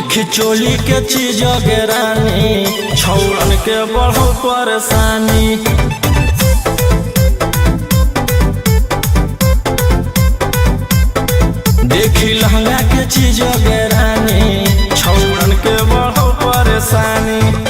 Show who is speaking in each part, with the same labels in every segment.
Speaker 1: देखी चोली के चीज गे रानी, छौड़न के बढ़ो परेशानी। देखी लहंगा के चीज गे रानी, छौड़न के बढ़ो परेशानी।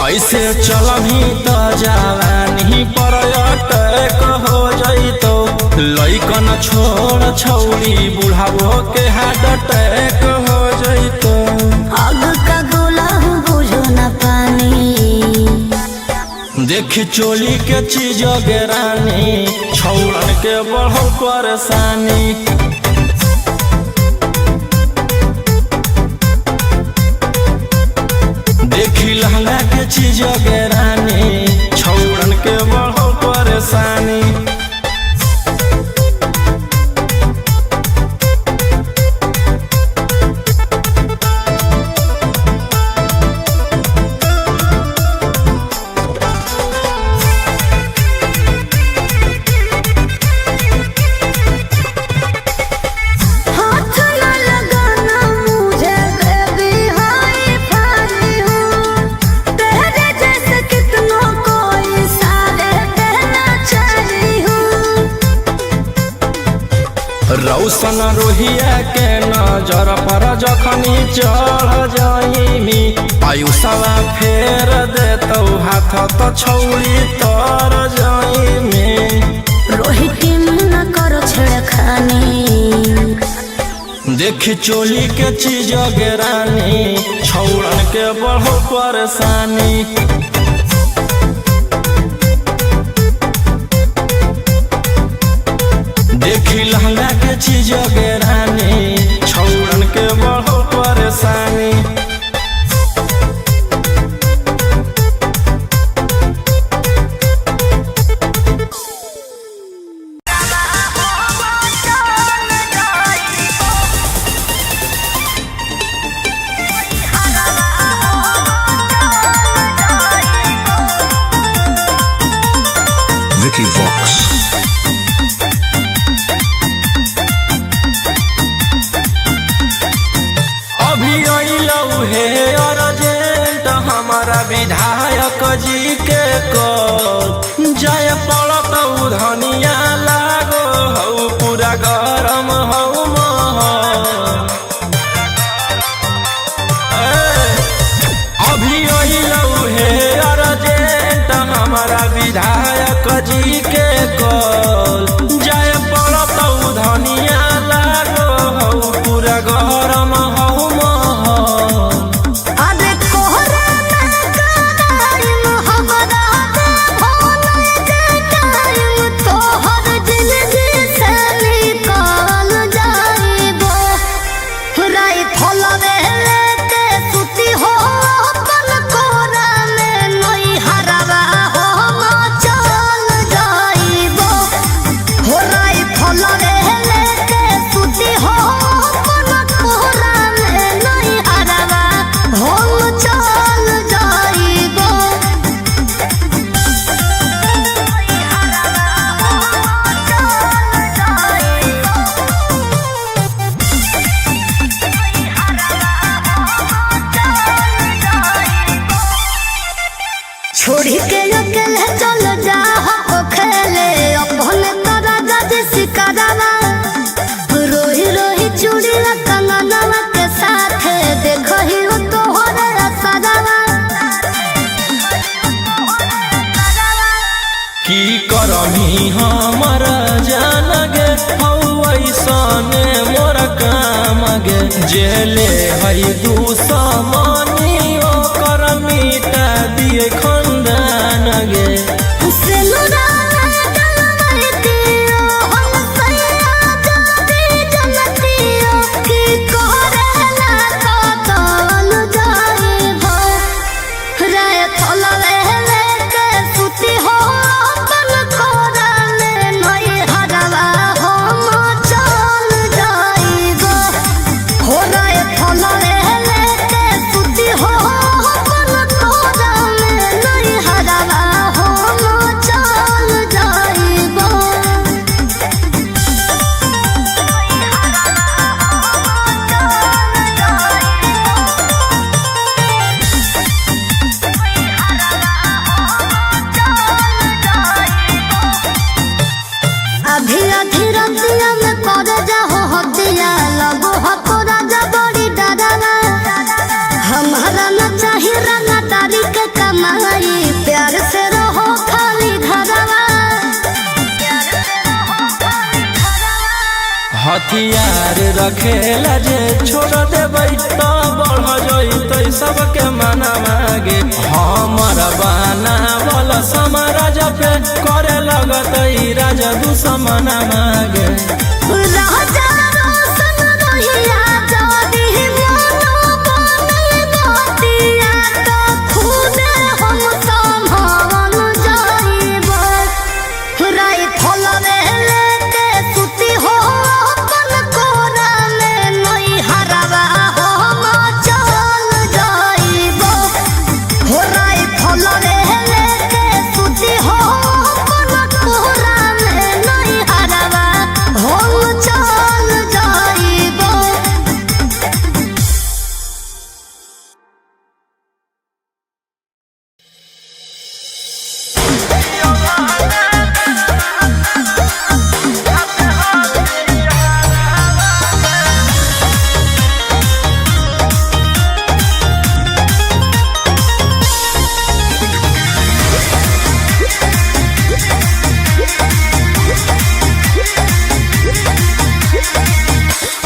Speaker 1: ऐसे चलही तो जवानी पर अटैक हो जइतो, लइकन छोड़ छौड़ी बुढ़ावो के हार्ट अटैक हो जइतो।
Speaker 2: आग का गोला बुझो न पानी,
Speaker 1: देखी चोली के चीज गे रानी, छौड़न के बढ़ो परेशानी। देखी लहंगा के चीज गे रानी, छौड़न के बढ़ो परेशानी। रौशन रोहिया के नजर पर जखनी चढ़ जाइमी, आयुषवा फेर देतौ हाथ तो छौड़ी तर जाइमी।
Speaker 2: रोहित न करो छेड़खानी,
Speaker 1: देखी चोली के चीज गे रानी, छौड़न के बढ़ो परेशानी। देखी लहंगा के चीज गे रानी, छौड़न के बढ़ो परेशानी।
Speaker 3: Vicky Vox.
Speaker 1: विधायक जी के कल जय पड़त धनिया लागो हौ पूरा गरम हौ महल। अभी अइलौ हे अर्जेंट हमारा विधायक जी के कल जय पड़त धनिया लागो हौ पूरा गरम हौ महल।
Speaker 2: छोड़ी के अकेले चल जा हो खेले अपने तोरा जज सिकरवा, रोही रोही चूड़ी कंगनवा के साथ देखही हो तोहरे असरवा।
Speaker 1: की करमी हमर जान गे हौ ऐसने मोर काम गे, जेले है दुश्मनी ओकर मिटा दिए खंदान गे।
Speaker 2: की कमाई प्यार से रहो खाली घरवा
Speaker 1: हथियार रखेला जे छोड़ देबै तो बढ़ जइतै सबके मना मागे हमर बना वाला समाराज पे करे लगतै राजा दुश्मन मागे
Speaker 2: राजा रोशन रोहिया जदी मनो बने गोतिया तो खुदे हम संभावन जाइबो राई फलवे लेके सुती हो अपन कोरा में नई हरवा हम चल जाइबो हो राई फलवे लेके सुती हो अपन कोरा में नई हरवा हम चल जाइबो।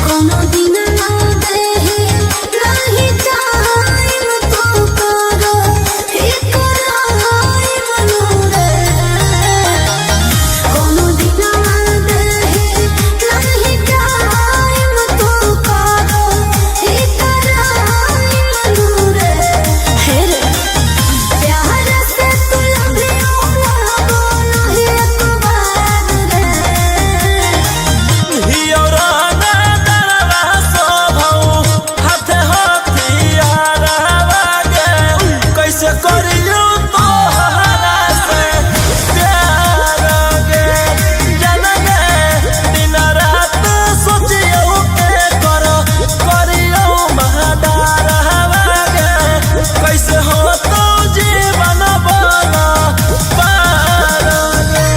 Speaker 2: कोनो दिन ना देही नहीं टाइम तो करो इकरार मनोरे कोनो दिन ना देही नहीं टाइम तो करो इकरार मनोरे हेरे प्यार से तू लंबियो ना बोलो एक बार रे
Speaker 1: कैसे करियो तोहरा से प्यार गे जन गे दिन रात सोचियो के करियो महदार हवा गे कैसे हो तो जीवन बना पार गे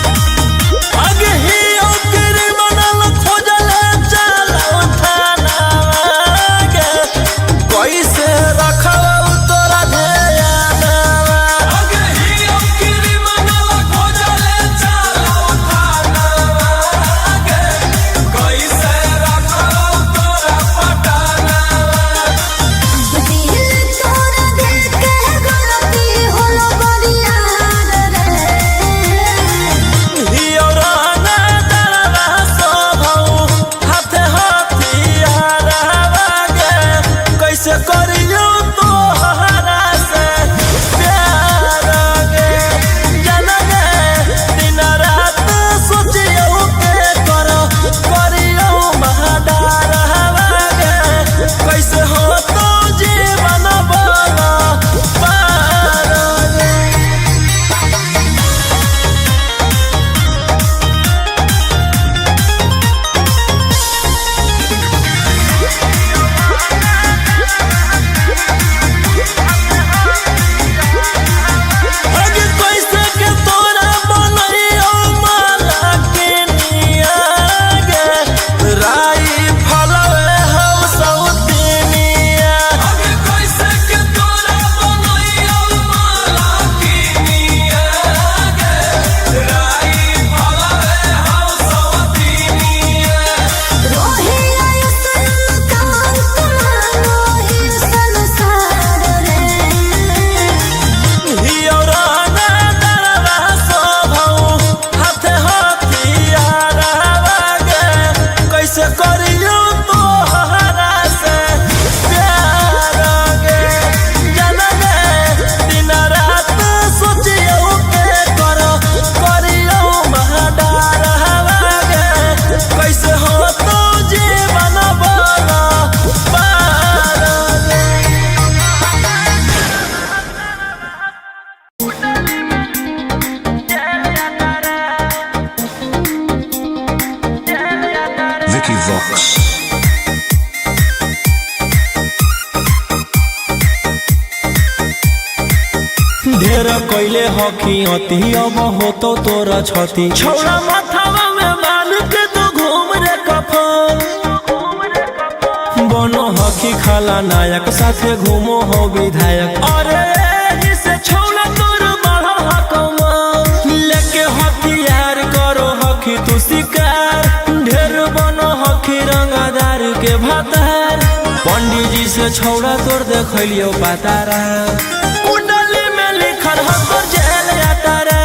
Speaker 1: आगे ही ओकर मनल खोजले चलो थाना गे कैसे रखौ तोरा ध्यान आगे ही ओकर मनल खोजले चलो थाना गे कैसे रखौ तोरा पटाना
Speaker 2: दिल तोरा देख के गलती होलो बरियार रे
Speaker 1: हियौराना दरवा सोभौ हाथे हथियार गे कैसे करियो तोहरा से प्यार गे जन गे दिन रात सोचियो के करियो महदार हवा गे कैसे हो तो जीवन बना पार गे आगे कैसे के तोरा बनैयो माला के निया गे राई फलवे हौ सौतिनिया आगे कैसे के तोरा बनैयो माला के निया गे राई फलवे हौ सौतिनिया
Speaker 2: रोहिया सन कान तुम्हारो ही संसार रे
Speaker 1: हियौराना दरवा सोभौ हाथे हथियार गे कैसे करियो तोहरा से प्यार गे जन गे दिन रात सोचियो के करियो महदार हवा गे कैसे हो तो जीवन बना पार गे
Speaker 3: Vicky Vox.
Speaker 1: ढेर ढेर कैले हकी अति अब हो तो तोरा छती छौड़ा माथावा में बांध के तू घूम रे कफन बनो हकी खाला नायक साथे घूमो हो विधायक अरे जिसे छौड़ा तोर बढ़ हकमा लेके हथियार करो हकी तू शिकार ढेर बनो हकी रंगदार के भातार पंडित जी से छौड़ा तोर देखलियो पातारा कुंडली में लिखल हो तोर जेल जाता रे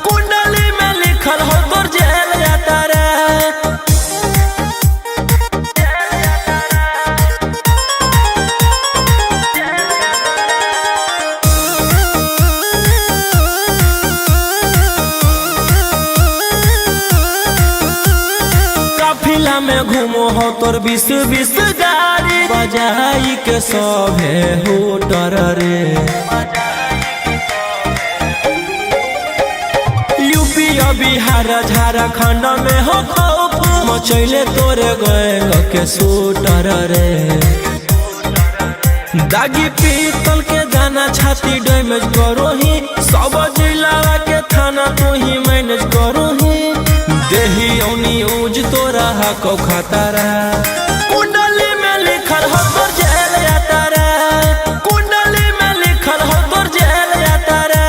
Speaker 1: कुंडली में लिखल हो तोर जेल जाता रे काफिला में घूमो हो तोर 20 गाड़ी बजाई के सभे होटर रे यूपी बिहार झारखंड में हो खौफ मचैले तोरे गैंग के शूटर रे दागी पीतल के दाना छाती डैमेज करो ही सब जिला के थाना तू ही मैनेज करो ही देही औनी ऊज तोरा हको खतरा कुंडली में लिखल हो तोर जेल जाता रे कुंडली में लिखल हो तोर जेल जाता रे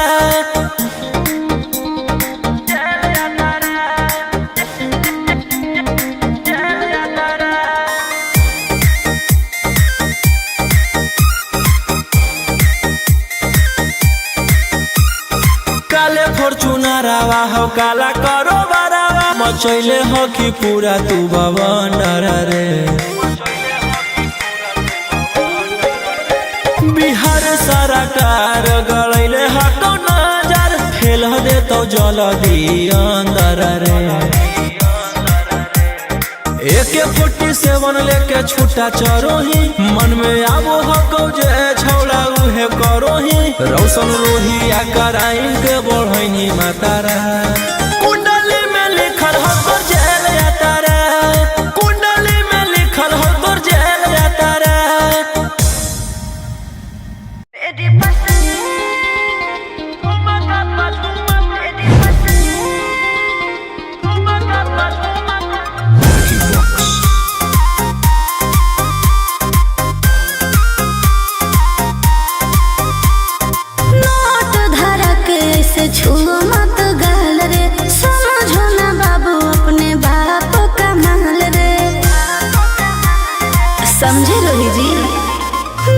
Speaker 1: काले फॉर्च्यूनर आवा हो काला करो मचैले हो कि पूरा तू बवंडर रे बिहार सरकार गलैले हको नजर फेल दे तो जल्दी अंदर रे AK-47 लेके छूटा चरोही मन में आबो हको जे छौड़ा उहे करोही रौशन रोहिया कराइन के बढ़ैनी मातारा कुंडली में लिखल हो तोर जेल जाता रे कुंडली में लिखल हो तोर जेल जाता रे
Speaker 2: नोट धरा के ऐसे छुओ मत गाल रे समझो ना बाबू अपने बाप का माल रे समझे रोही जी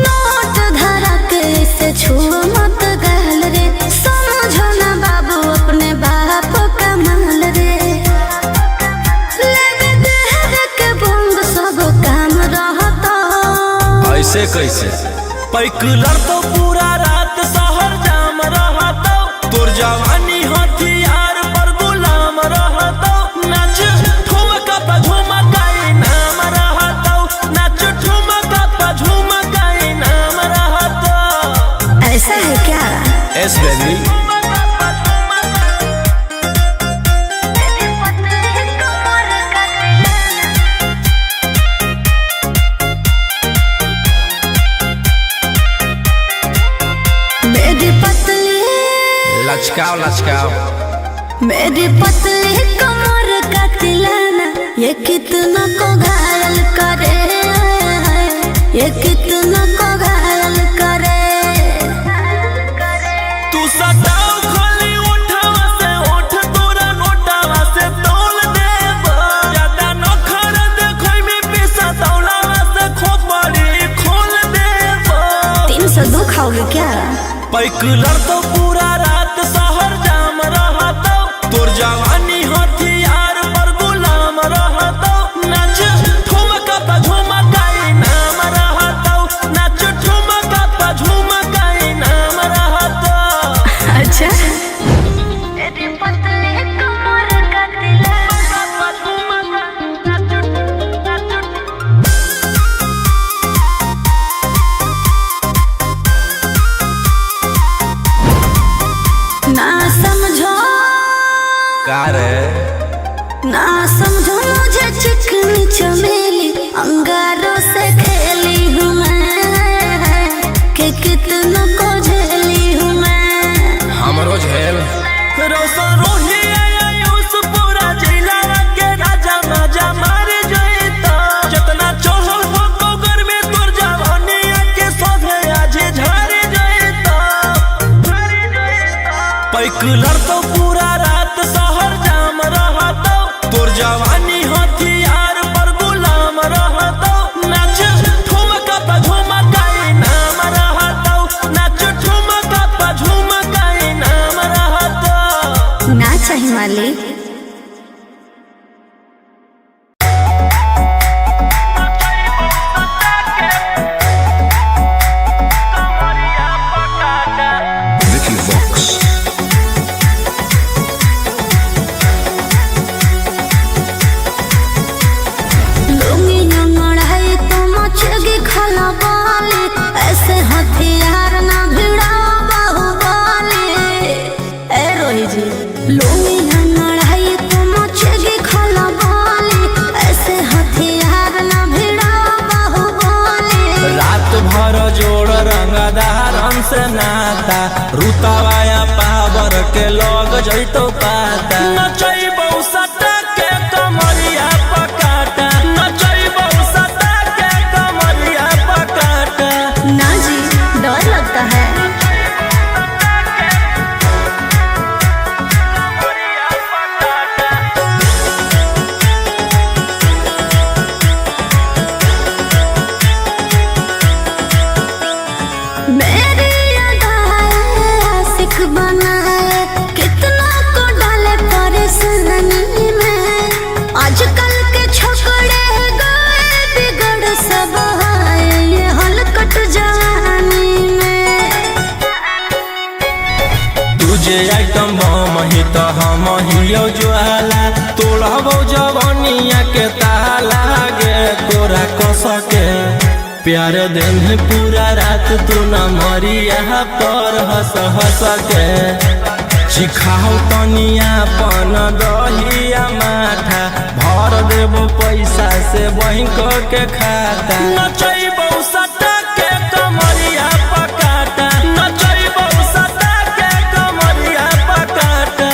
Speaker 2: नोट धरा के ऐसे छुओ मत गाल रे समझो ना बाबू अपने बाप का माल रे लगे देह के बंद सब काम रहता
Speaker 1: ऐसे कैसे पैकुलर तो पूरा रात शहर जाम रहता तोर जवानी हथियार पर गुलाम रहता नाच ठुमका पे झुमकाई नाम रहता नाच ठुमका पे झुमकाई नाम रहता
Speaker 2: ऐसा है क्या
Speaker 1: एस बेबी
Speaker 2: मेरी पतली
Speaker 1: लचकाओ लचकाओ
Speaker 2: मेरी पतली कमर का तिलाना ये कितना को घायल करे ये कितना को घायल करे
Speaker 1: तू सटाओ खाली उठावा से उठ तोरा नोटावा से तोल देब ज्यादा नखर देखै में पैसा तौलावा से खोपड़ी खोल देब
Speaker 2: 302 खाओगे क्या
Speaker 1: पैकुलर तो पूरा रात शहर जाम रहता तोर जवानी हथियार पर गुलाम रहता नाच ठुमका पे झुमकाई नाम रहता नाच ठुमका पे झुमकाई नाम रहता
Speaker 2: अच्छा मेरी पतली कमर का ना समझो
Speaker 1: का रे
Speaker 2: ना समझो मुझे चिकनी चमेली अंगारों से खेली हूँ मैं कि कितना को झेली हूँ मैं
Speaker 1: पैकुलर तो पूरा रात शहर जाम रहतो, तोर जवानी हथियार पर गुलाम रहतो। नाच ठुमका पे झुमकाई नाम रहतो, नाच ठुमका पे झुमकाई नाम रहतो।
Speaker 2: ना चाहिए मालिक।
Speaker 3: Vicky Vox.
Speaker 2: ऐसे हथियार ना भिड़ा बाहुबली। ए रोही जी लुंगी लड़ाई तो मचेगी खलबली। ऐसे हथियार ना भिड़ा बाहुबली।
Speaker 1: रात भर जोड़ रंगदार हमसे नाता, रुतवाया पावर के लग जैतो पाता। नचैबौ सटा के कमरिया पकाटा, नचैबौ सटा के कमरिया पकाटा।
Speaker 2: ना जी डर लगता है। मेरी अदाएं आशिक बनाए, कितना को डाले परेशानी में। आजकल के छोकरे गए बिगड़ सब है, ये हलकट जवानी में।
Speaker 1: तुझे आइटम बम ही तो हम हियो ज्वाला, तोड़बौ जवानिया के ताला गे तोरा कसके। प्यार दिन पूरा रात तू न मरिया पर हंस हंस के। सिखाओ तनिया पन दहिया माथा, भर देबो पैसा से बैंक के खाता। नचैबौ सटा के कमरिया पकाटा, नचैबौ सटा के कमरिया पकाटा।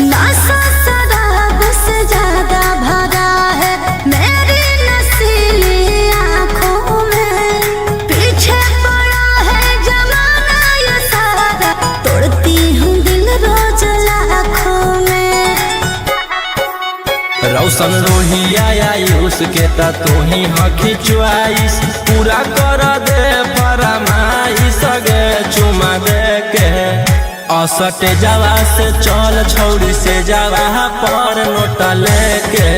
Speaker 2: नशा शराब से ज्यादा भरा है मेरी नशीली आँखों में। पीछे पड़ा है जमाना ये सारा, तोड़ती हूँ दिल रोज लाखों में।
Speaker 1: रौशन रोहिया आयुष के ता तू ही हकी च्वाइस, पूरा कर दे फरमाइश गे चुमा दे के। असटे जावा से चल छौड़ी से जावा पर नोट लेके।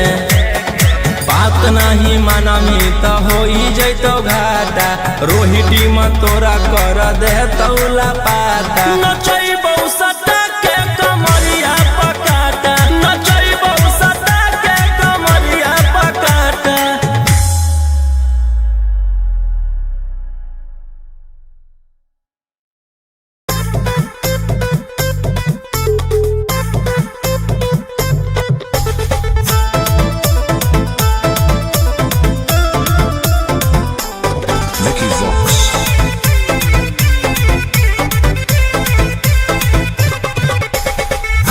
Speaker 1: बात नहीं मानमी तो हो जैतो घाटा, रोहिटी में तोरा कर दे तौला पाता। नचैबौ सटा के कमरिया पकाटा, नचैबौ सटा के कमरिया पकाटा।
Speaker 3: Vicky Vox.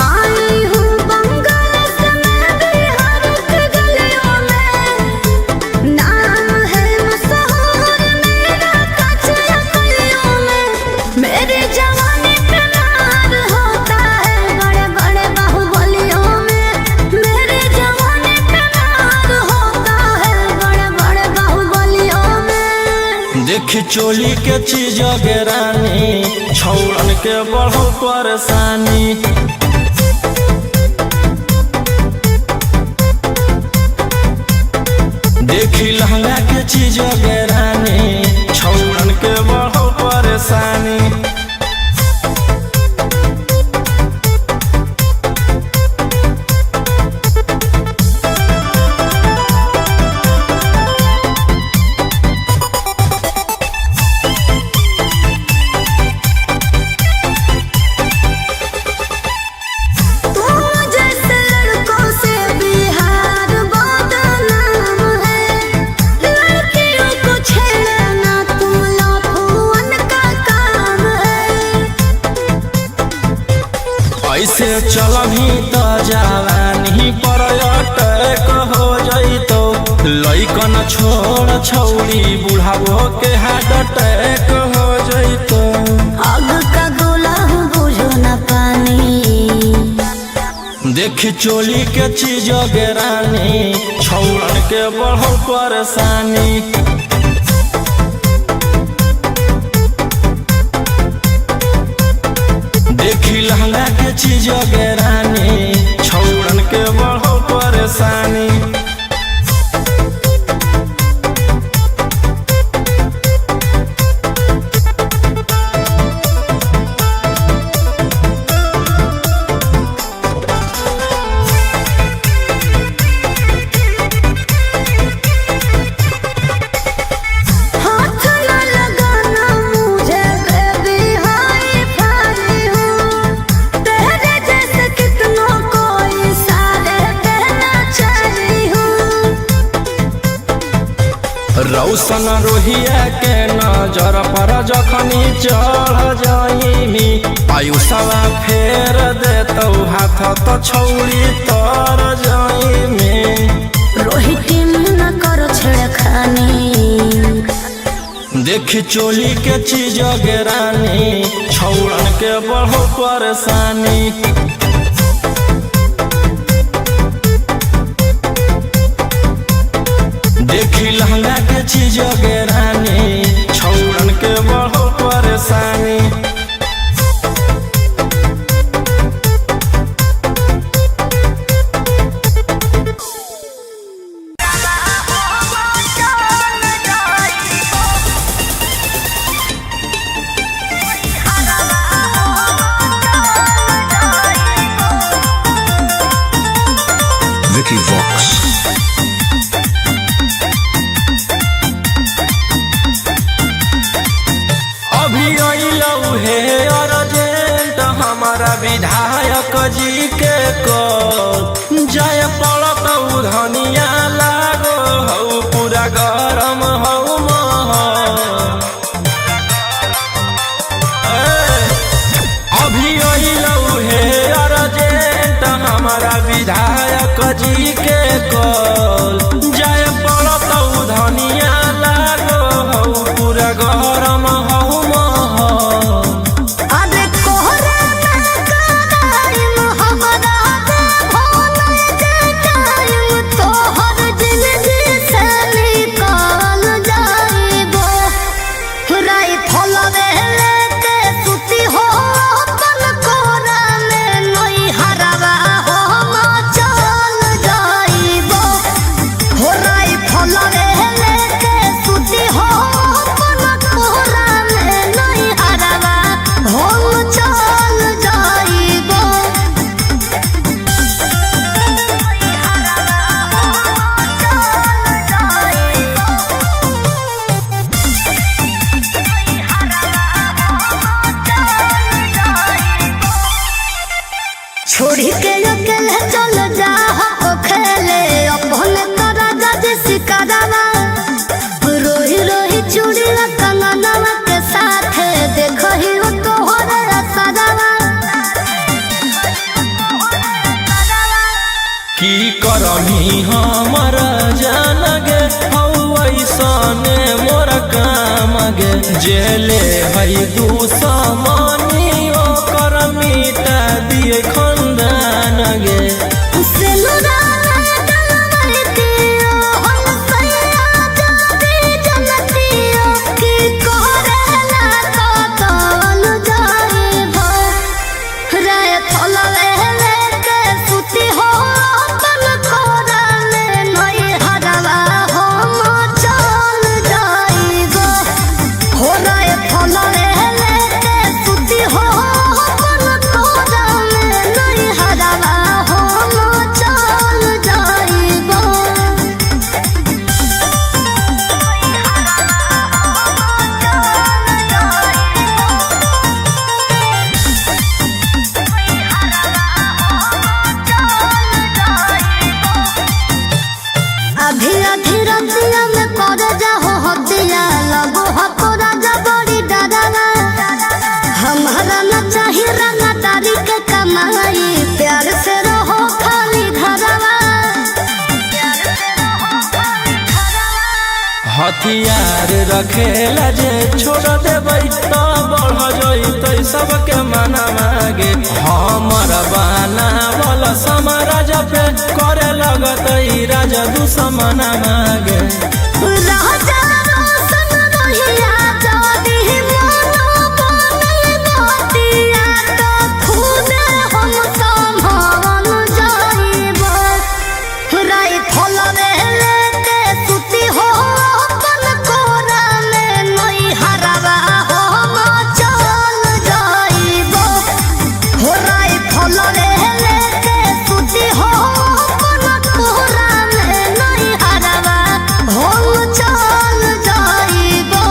Speaker 2: आई हूँ बंगाल से मैं बिहार के गलियों में। नाम है मशहूर मेरा कचरा गलियों में। मेरी जवानी पे मार होता है बड़े बड़े बाहुबलियों में। मेरी जवानी पे मार होता है बड़े बड़े बाहुबलियों में।
Speaker 1: देखी चोली के चीज गे रानी, छौड़न के बढ़ो परेशानी। देखी लहंगा के चीज गे रानी, छौड़न के बढ़ो परेशानी।
Speaker 2: लड़कियों को छेड़ना तुम लफुअन का काम है।
Speaker 1: ऐसे चलही तो जवानी पर अटैक हो जइतो लइकन छोड़ छौड़ी बुढ़ावो के हार्ट अटैक हो जइतो।
Speaker 2: आग का गोला बुझो न पानी
Speaker 1: देखी चोली के चीज गेरानी छौड़न के बढ़ल परेशानी। देखी लहंगा के चीज गेरानी छौड़न के बढ़ल परेशानी। रौशन रोहिया के नजर पर जखनी चढ़ जाइमी आयुषवा फेर देतौ हाथ तो छौड़ी तर जाइमी।
Speaker 2: रोहित न करो छेड़खानी
Speaker 1: देखी चोली के चीज गेरानी छौड़न के बढ़ो परेशानी। देखी लहंगा के चीज गेरानी छौड़न के बढ़ो परेशानी।
Speaker 3: Vicky Vox.
Speaker 1: हमारा विधायक जी के को जय पड़त धनिया लागो हऊ पूरा गरम हऊ अभी अइलऊ हे अर्जेंट हमारा विधायक जी के को जय पड़त धनिया लागो हऊ पूरा गरम हऊ
Speaker 2: छोड़ी के अकेले चल जा हो खेले अपने तोरा गज सिकारावा रोही रोही चूड़ी कंगनवा के साथ देखो ही हो तोहरे असरावा।
Speaker 1: की करमी हमर जान गे हऊ ऐसने मोर काम गे जेले हई दुश्मनी ओकर मिटा दिए खानदान गे। हथियार रखेला जे छोड़ देबै तो बढ़ जइतै सबके मना मागे हमर बनावल समाराज पे करे लगतै राजा दुश्मन मागे
Speaker 2: राजा रोशन रहिया जदी मनो बने नदिया तो खुदे हम संभावन जाइबो राई फलवे लेके सुती हो अपन कोरा में नई हरवा हम चल जाइबो हो राई फलवे लेके सुती हो अपन कोरा में नई हरवा हम चल जाइबो।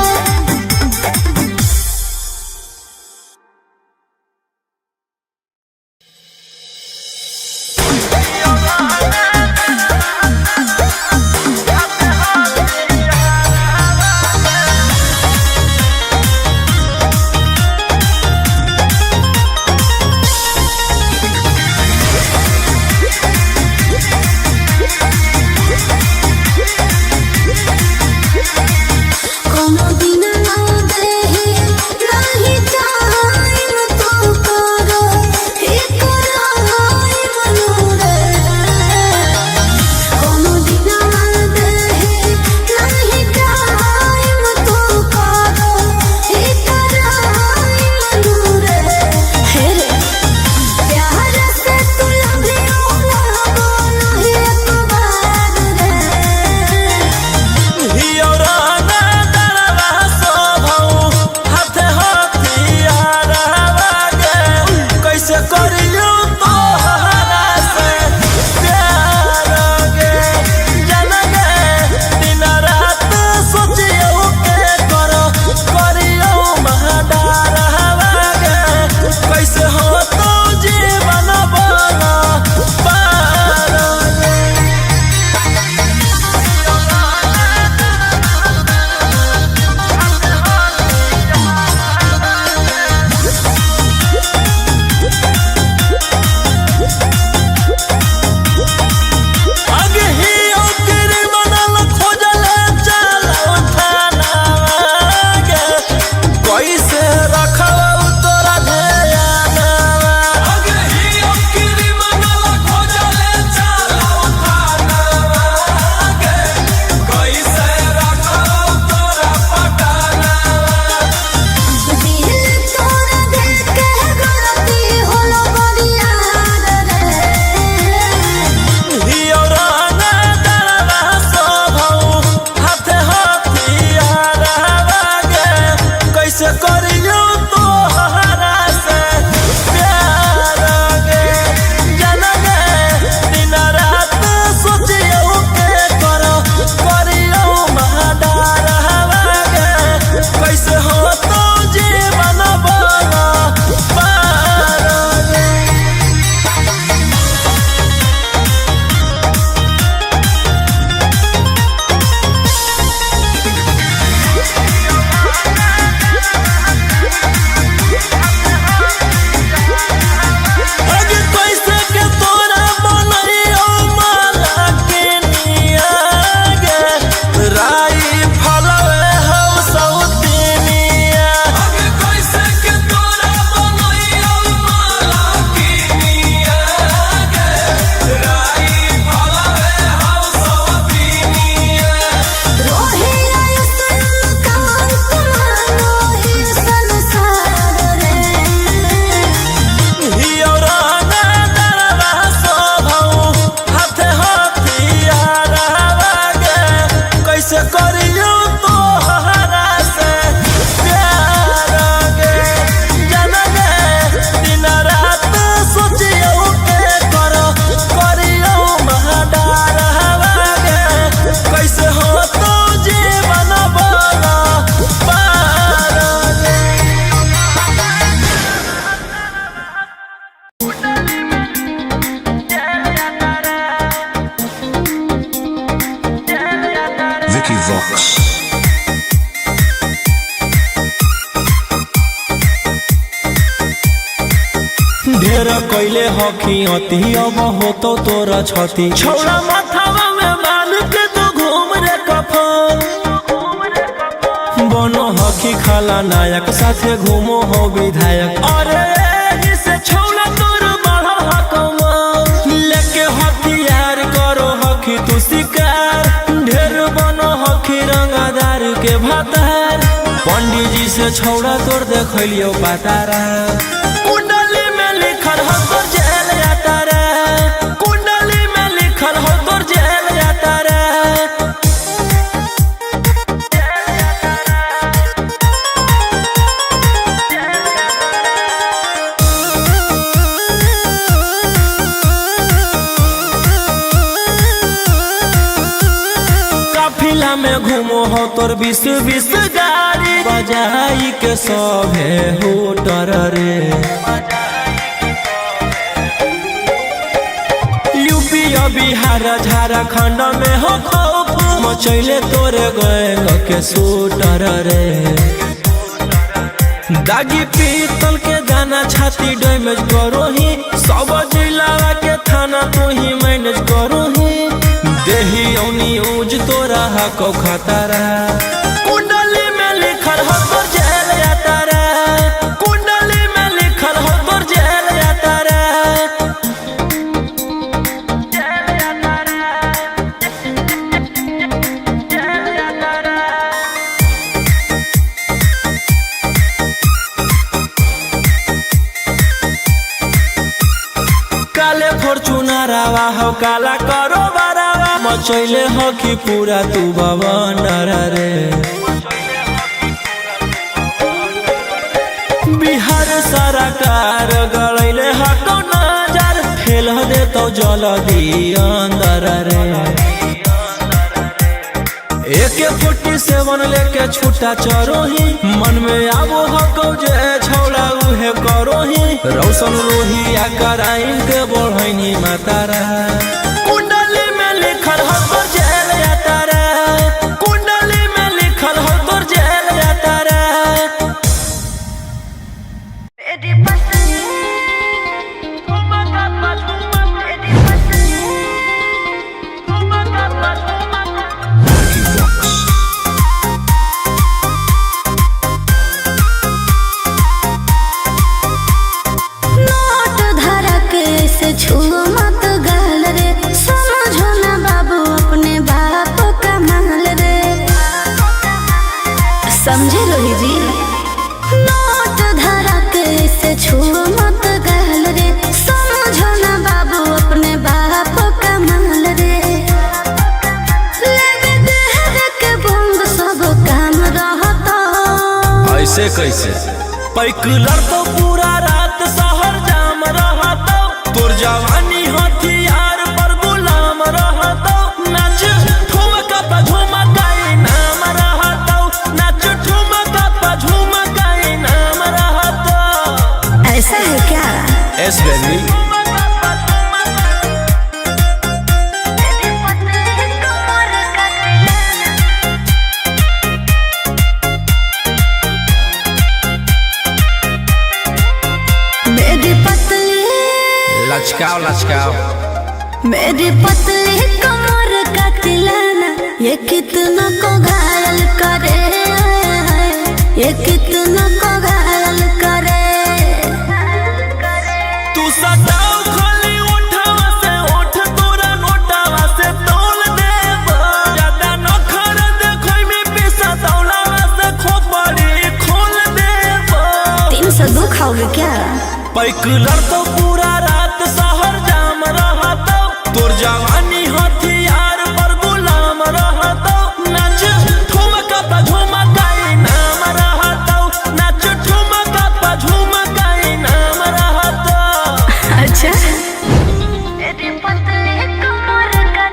Speaker 2: कोनो दिन ना देही नहीं टाइम तो करो एक राय मनोरे कोनो दिन ना देही नहीं टाइम तो करो एक राय मनोरे हे रे प्यार से तू लभियो लगो नहीं एक बार रे
Speaker 1: कैसे करियो तोहरा से प्यार गे जन गे दिन रात सोचियो के करियो महडार गे कैसे हो तो जीवन बना पार गे आगे ही ओकरे मनल खोजले चलो थाना गे कैसे रखब तोरा ध्यान आगे ही ओकरे मनल खोजले चलो थाना गे कैसे रखब तोरा पटाना
Speaker 2: दिल तोरा देख के गलती होलो बरिया रे
Speaker 1: हियौराना डरवा सभौ हाथे हथियार गे कैसे करियो तोहरा से प्यार गे जन गे दिन रात सोचियो के करियो महडार गे कैसे हो तो जीवन बना पार गे आगे कैसे के तोरा बनैयो माला के निया गे राई फलवे हौ सौतिनिया आगे कैसे के तोरा बनैयो माला के निया गे राई फलवे हौ सौतिनिया
Speaker 2: रोही आयुष्मान काल तुम्हारो ही संसार रे
Speaker 1: हियौराना डरवा सभौ हाथे हथियार गे कैसे करियो तोहरा से प्यार गे जन गे दिन रात सोचियो के करियो महडार गे कैसे हो तो जीवन बना पार गे
Speaker 3: Vicky Vox.
Speaker 1: ढेर कैले हकी अति अब हो तो तोरा छती छौड़ा माथावा में बांध के तू घूम रे कफन बना नायक साथे घूमो हो विधायक। अरे से छौला तोर बढ़ल हकमा लेके हथियार करो हखी तू शिकार ढेर बनो हखी रंगादार के भातार। पंडित जी से छौड़ा तोर देखलियो पातारा कुंडली में लिखल हो तोर जेल यातारा कुंडली में लिखल हो तोर जेल यातारा। काफिला में घूमो हो तोर 20 गाड़ी बजाई के सभे होटर रे। यूपी बिहार झारखंड में हो खौफ मचैले तोरे गैंग के शूटर रे। दागी पीतल के दाना छाती डैमेज करो ही सब जिला के थाना तू ही मैनेज करो ही देही औनी ऊज तोरा हको खतरा कुंडली में लिखल हो तोर जेल यातारा कुंडली में लिखल हो तोर जेल यातारा। काले फॉर्च्यूनर आवा हो काला करो बारावा मचैले हो कि पूरा तू बवंडर रे। बिहार सरकार गड़ैले हको नजर फेल दे तो जल्दी अंदर रे। AK-47 लेके छूटा चरो ही मन में आबो हको जे छौड़ा उहे करो ही रौशन रोहिया कराइन के बढ़ैनी मातारा कुंडली में लिखल हो तोर जेल यातारा कुंडली में लिखल हो तोर जेल यातारा।
Speaker 2: नोट धरा के से छुओ मत गाल रे समझो ना बाबू अपने बाप का माल रे समझे रोही जी। नोट धरा के से छुओ मत गाल रे समझो ना बाबू अपने बाप का माल रे। लगे देह के बंद सब काम रहता
Speaker 1: ऐसे कैसे पैकुलर तो पूरा रात शहर जाम रहतो तोर जवानी हथियार पर गुलाम रहतो नाच ठुमका पे झुमकाई नाम रहतो नाच ठुमका पे झुमकाई नाम रहतो।
Speaker 2: ऐसा है क्या?
Speaker 1: एस बेबी
Speaker 2: मेरी पतली
Speaker 1: लचकाओ लचकाओ
Speaker 2: मेरी पतली कमर का तिलाना ये कितना को घायल करे ये कितना को घायल करे।
Speaker 1: तू सताओ खाली उठावा से उठ तोरा नोटावा से तोल देब ज्यादा न खर देखै में पैसा तौलावा से खोपड़ी खोल देब।
Speaker 2: 302 खाओगे क्या?
Speaker 1: पैकुलर तो पूरा रात शहर जाम रहतो तोर जवानी हथियार पर गुलाम रहतो नाच ठुमका पे झुमकाई नाम रहतो नाच ठुमका पे झुमकाई नाम रहतो।
Speaker 2: अच्छा मेरी पतली कमर का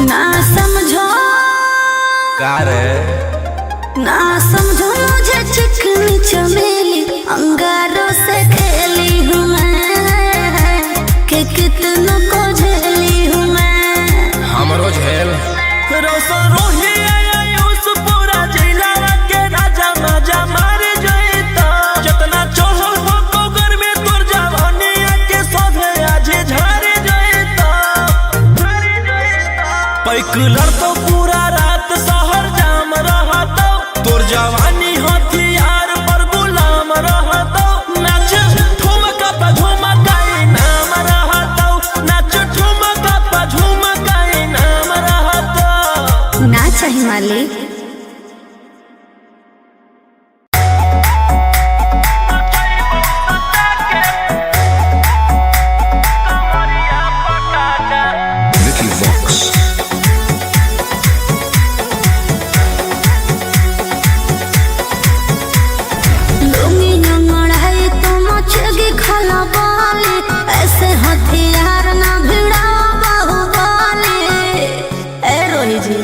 Speaker 2: ना समझो
Speaker 1: का रे
Speaker 2: ना समझो मुझे चिकनी चमेली अंगारों से खेली हूँ मैं कि कितना को झेली हूँ मैं।
Speaker 1: हमरो झेल रोशन रोही आयुष पूरा जिला के राजा मजा मार जइतो जितना चढ़ल हो कोगर में तोर जवानी पैकुलर तो पूरा रात शहर जाम रहतो, तोर जवानी हथियार पर गुलाम रहतो। नाच ठुमका पे झुमका नाम रहतो, नाच ठुमका पे झुमका नाम रहतो।
Speaker 2: नाच हिमालय
Speaker 3: Vicky Vox.
Speaker 2: ऐसे हथियार ना भिड़ा बाहुबली। ए रोही जी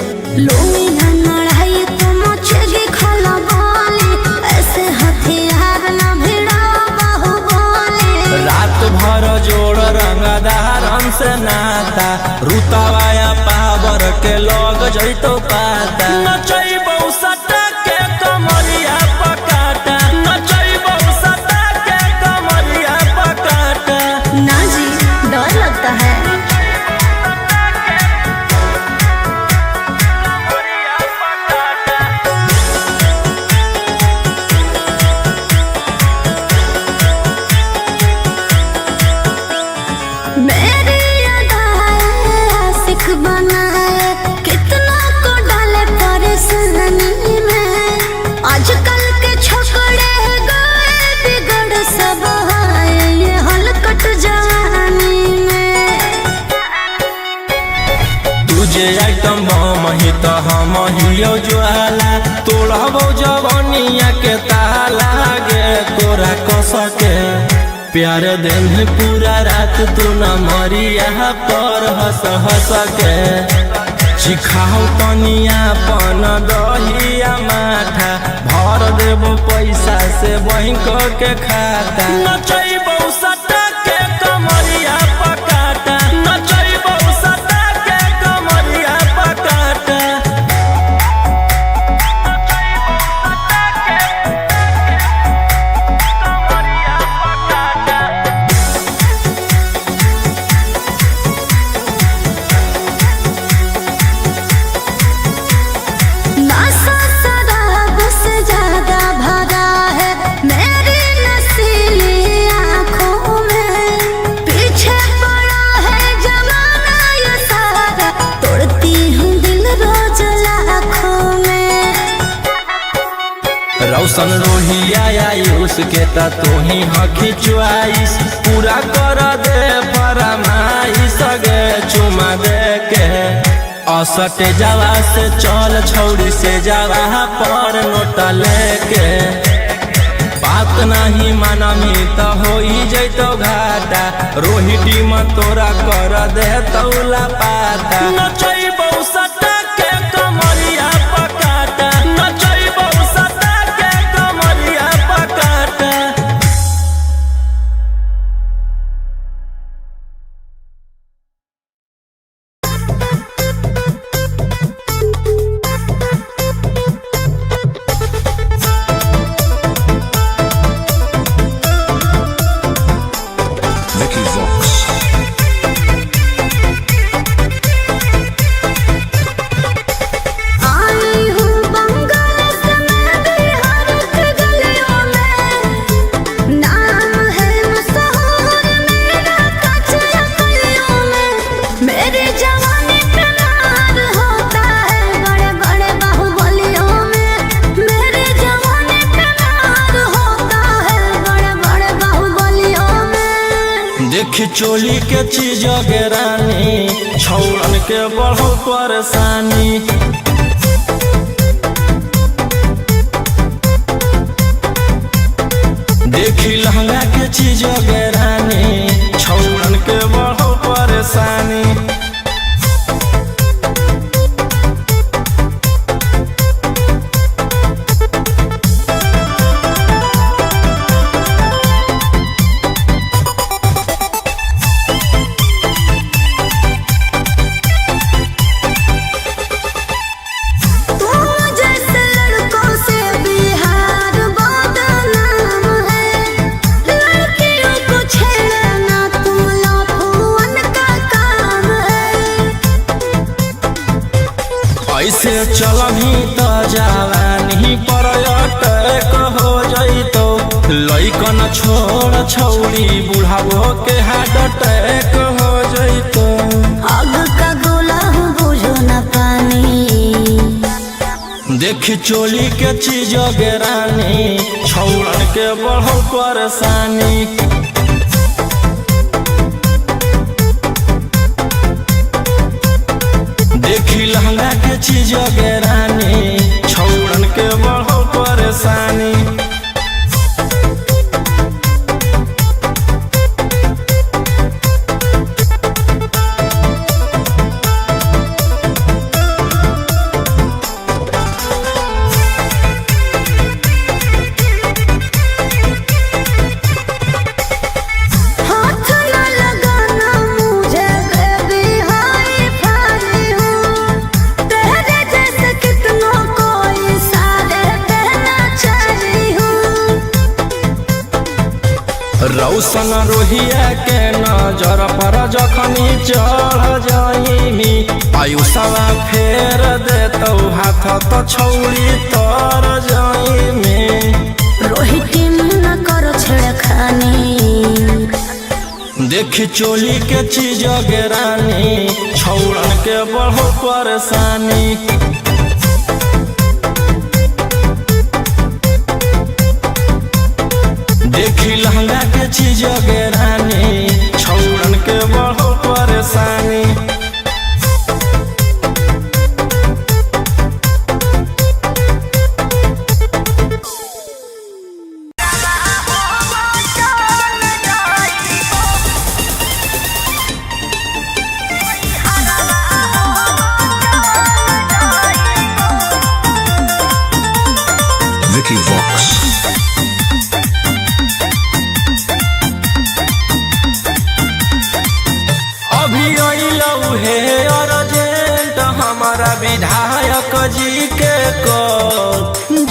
Speaker 2: लुंगी ना लड़ाई तो मचेगी खलबली। ऐसे हथियार ना भिड़ा बाहुबली।
Speaker 1: रात भर जोड़ रंगदार हमसे नाता, रुतवाया पावर के लोग जैतो पाता। नचैबौ सटा के कमरिया पकाटा, नचैबौ सटा के कमरिया पकाटा।
Speaker 2: ना जी डर लगता है। मेरी अदाएं आशिक बनाए, कितना को डाले परेशानी में। आजकल के छोकरे गए बिगड़ सब है ये हलकट जवानी में।
Speaker 1: तुझे आइटम बम ही तो हम हियो ज्वाला, तोड़बो जवानिया के ताला गे तोरा कसके। प्यार दिन पूरा रात तू न मरिया पर हंस हंस के। सिखाओ तनिया पन दहिया माथा, भर देबो पैसा से बैंक के खाता। नचैबौ सटा के कमरिया पकाटा, नचैबौ सटा के कमरिया पकाटा।
Speaker 2: नशा शराब से ज्यादा भरा है मेरी नशीली आँखों में। पीछे पड़ा है जमाना ये सारा, तोड़ती हूँ दिल रोज लाखों में।
Speaker 1: रौशन रोहिया आयुष के ता तू ही हकी च्वाइस, पूरा कर दे फरमाइश गे चुमा दे के। असटे जावा से चल छौड़ी से जावा पर नोट लेके। बात नहीं मानमी तो हो जैतो घाटा, रोहिटी में तोरा कर दे तौला पाता। नचैबौ सटा के कमरिया पकाटा, नचैबौ सटा के कमरिया पकाटा।
Speaker 3: Vicky Vox.
Speaker 2: आई हूँ बंगाल से मैं बिहार के गलियों में। नाम है मशहूर मेरा कचरा गलियों में। मेरी जवानी पे नार होता है बड़े बड़े बाहुबलियों में। मेरी जवानी पे नार होता है बड़े बड़े बाहुबलियों में।
Speaker 1: देखी चोली के चीज गे रानी, छौड़न के बढ़ो परेशानी। देखी लहंगा के चीज गे रानी, छौड़न के बढ़ो परेशानी। ऐसे चलही तो जवानी पर अटैक हो जइतो लइकन छोड़ छौड़ी बुढ़ावो के हार्ट अटैक हो जइतो।
Speaker 2: आग का गोला बुझो न पानी
Speaker 1: देखी चोली के चीज गेरानी छौड़न के बढ़ल परेशानी। देखी लहंगा के चीज गेरानी छौड़न के बढ़ल परेशानी। रौशन रोहिया के नजर पर जखनी चढ़ जाइमी आयुषवा फेर देतौ हाथ तो छौड़ी तर जाइमी।
Speaker 2: रोहिती न करो छेड़खानी
Speaker 1: देखी चोली के चीज गेरानी छौड़न के बढ़ो परेशानी। देखी लहंगा के चीज गेरानी छौड़न के बढ़ो परेशानी।
Speaker 3: Vicky Vox.
Speaker 1: विधायक जी के को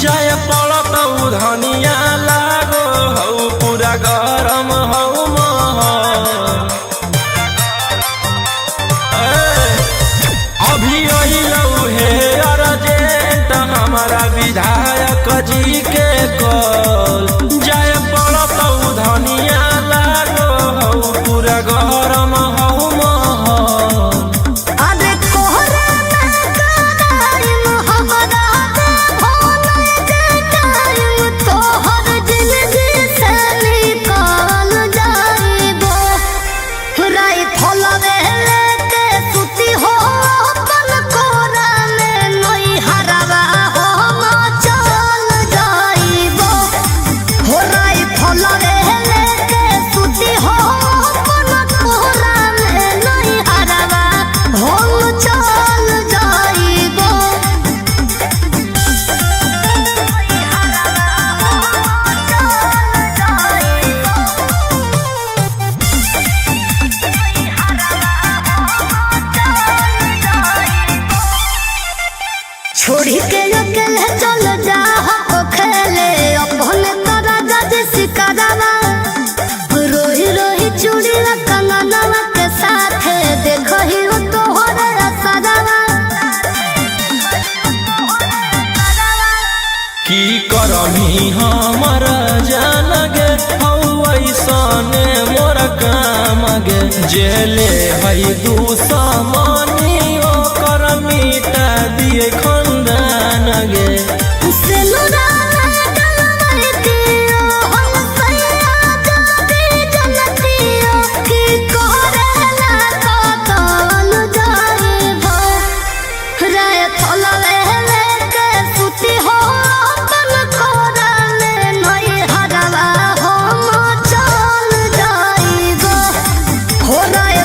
Speaker 1: जय पड़त धनिया लागो हौ पूरा गरम हौ अभी अइलौ हे अर्जेंट हमारा विधायक जी के को जय पड़त धनिया लागो हौ पूरा गरम हौ।
Speaker 2: छोड़ी के अकेले चल जा हो खेले अपने तारा जज सिकरावा रोही रोही चूड़ी कंगनवा के साथ देखो ही हो तो हो रे सदावा।
Speaker 1: की करमी हमर जान गे हौ ऐसने मोर काम गे जेले है दुश्मनी ओकर मिटा दिए खंदान गे।
Speaker 2: हो रहा है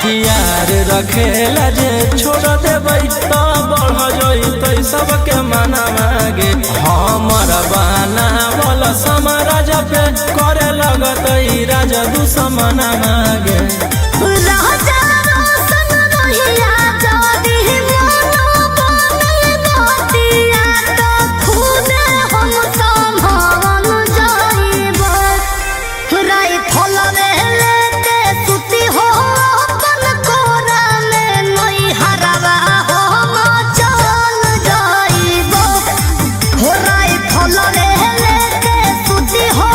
Speaker 1: हथियार रखेला जे छोड़ देबै तो बढ़ जइतै सबके मना मागे हमर बनावल समाराज पे करे लगतै राजा दुश्मन मागे
Speaker 2: राजा रोशन रहिया जदी मनो बनल गोतिया तो खुदे हम संभाल जाइबो राई फल लेते सुती हो अपन कोरा में नई हरवा हम चल जाइबो हो राई फल लेते सुती हो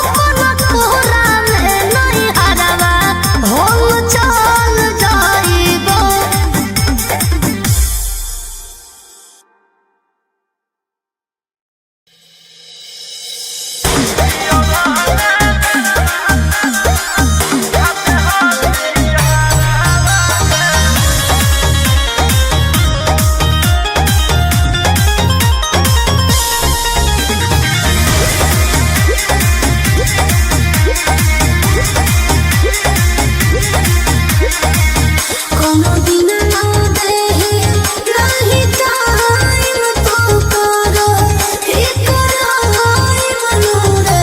Speaker 2: अपन कोरा में नई हरवा हम चल जाइबो। कोनो दिन ना देहि नाही टाइम तो करो इकरार मनोरे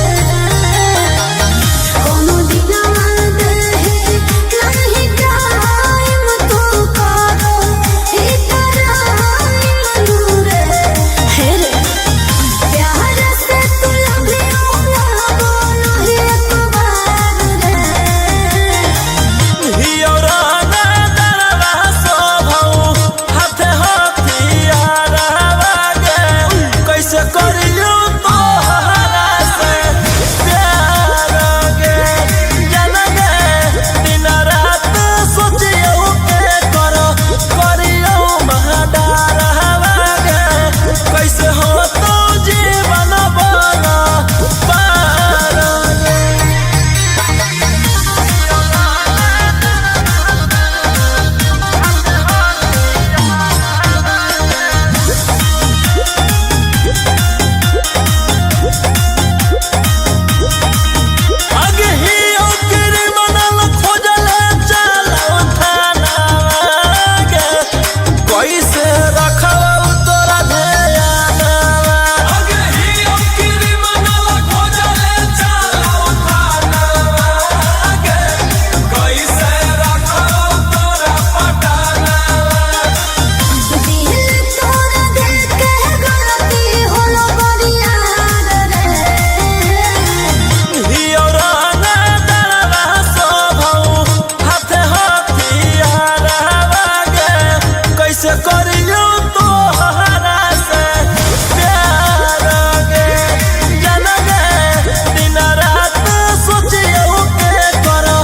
Speaker 2: कोनो दिन ना देहि नाही टाइम तो करो इकरार मनोरे हे रे प्यार से तू लभियो ना बोलो एक बार रे
Speaker 1: कैसे करियो तोहरा से प्यार गे जन गे दिन रात सोचियो के करो करियो महाडार हवा गे कैसे हो तो जीवन बना पार गे आगे ही ओकर मनल खोजले चलो थाना गे कैसे रखब तोरा ध्यान आगे ही ओकर मनल खोजले चलो थाना गे कैसे रखब तोरा पटाना
Speaker 2: दिल तोरा देख के गलती होलो बरिया रे
Speaker 1: हियौराना डरवा सोभौ हाथे हथियार गे कैसे करियो तोहरा से प्यार गे जन गे दिन रात सोचियो के करो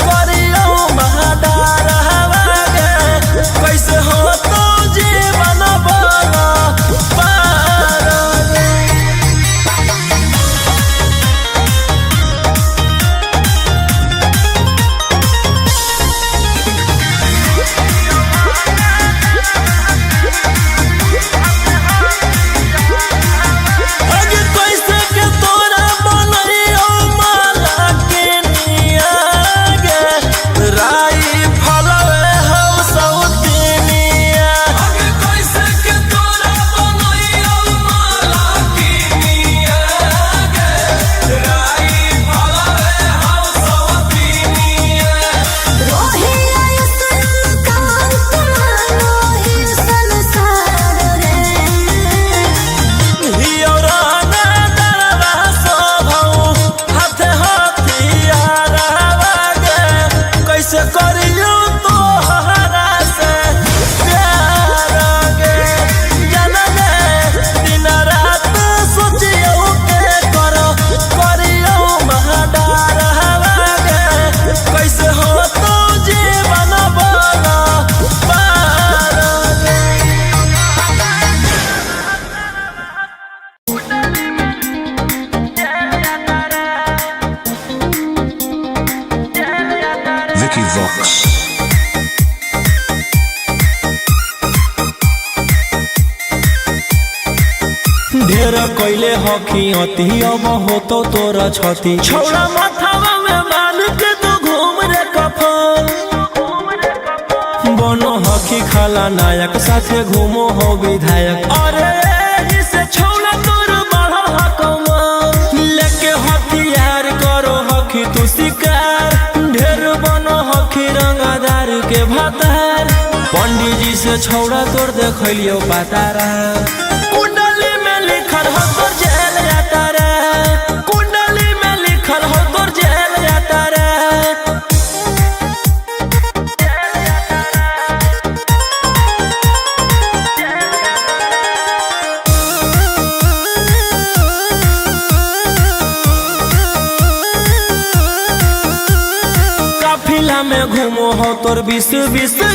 Speaker 1: करियो महाडार हवा गे कैसे हो तो जीवन बना पार गे आगे कैसे के तोरा बनैयो माला के निया गे राई फलवे हौ सौतिनिया आगे कैसे के तोरा बनैयो माला के निया गे राई फलवे हौ सौतिनिया
Speaker 2: रोहिया सन कांत मानो ही संसार रे
Speaker 1: हियौराना डरवा सोभौ हाथे हथियार गे कैसे करियो तोहरा से प्यार गे जन गे दिन रात सोचियो के करो करियो महाडार हवा गे कैसे हो तो जीवन बना पार गे
Speaker 3: Vicky Vox.
Speaker 1: ढेर कैले हकी अति अब हो तो तोरा छती छौड़ा माथावा में बांध के तू घूम रे कफन खलनायक साथे घूमो हो विधायक। अरे जिसे छौला तोर बढ़ल हकमा लेके हथियार करो हखी तू शिकार ढेर बनो हखी रंगदार के भातार। पंडित जी से छौड़ा तोर देखलियो पातारा कुंडली में लिखल हो तोर जेल जाता रे कुंडली में लिखल हो तोर जेल जाता रे। काफिला में घूमो हो तोर 20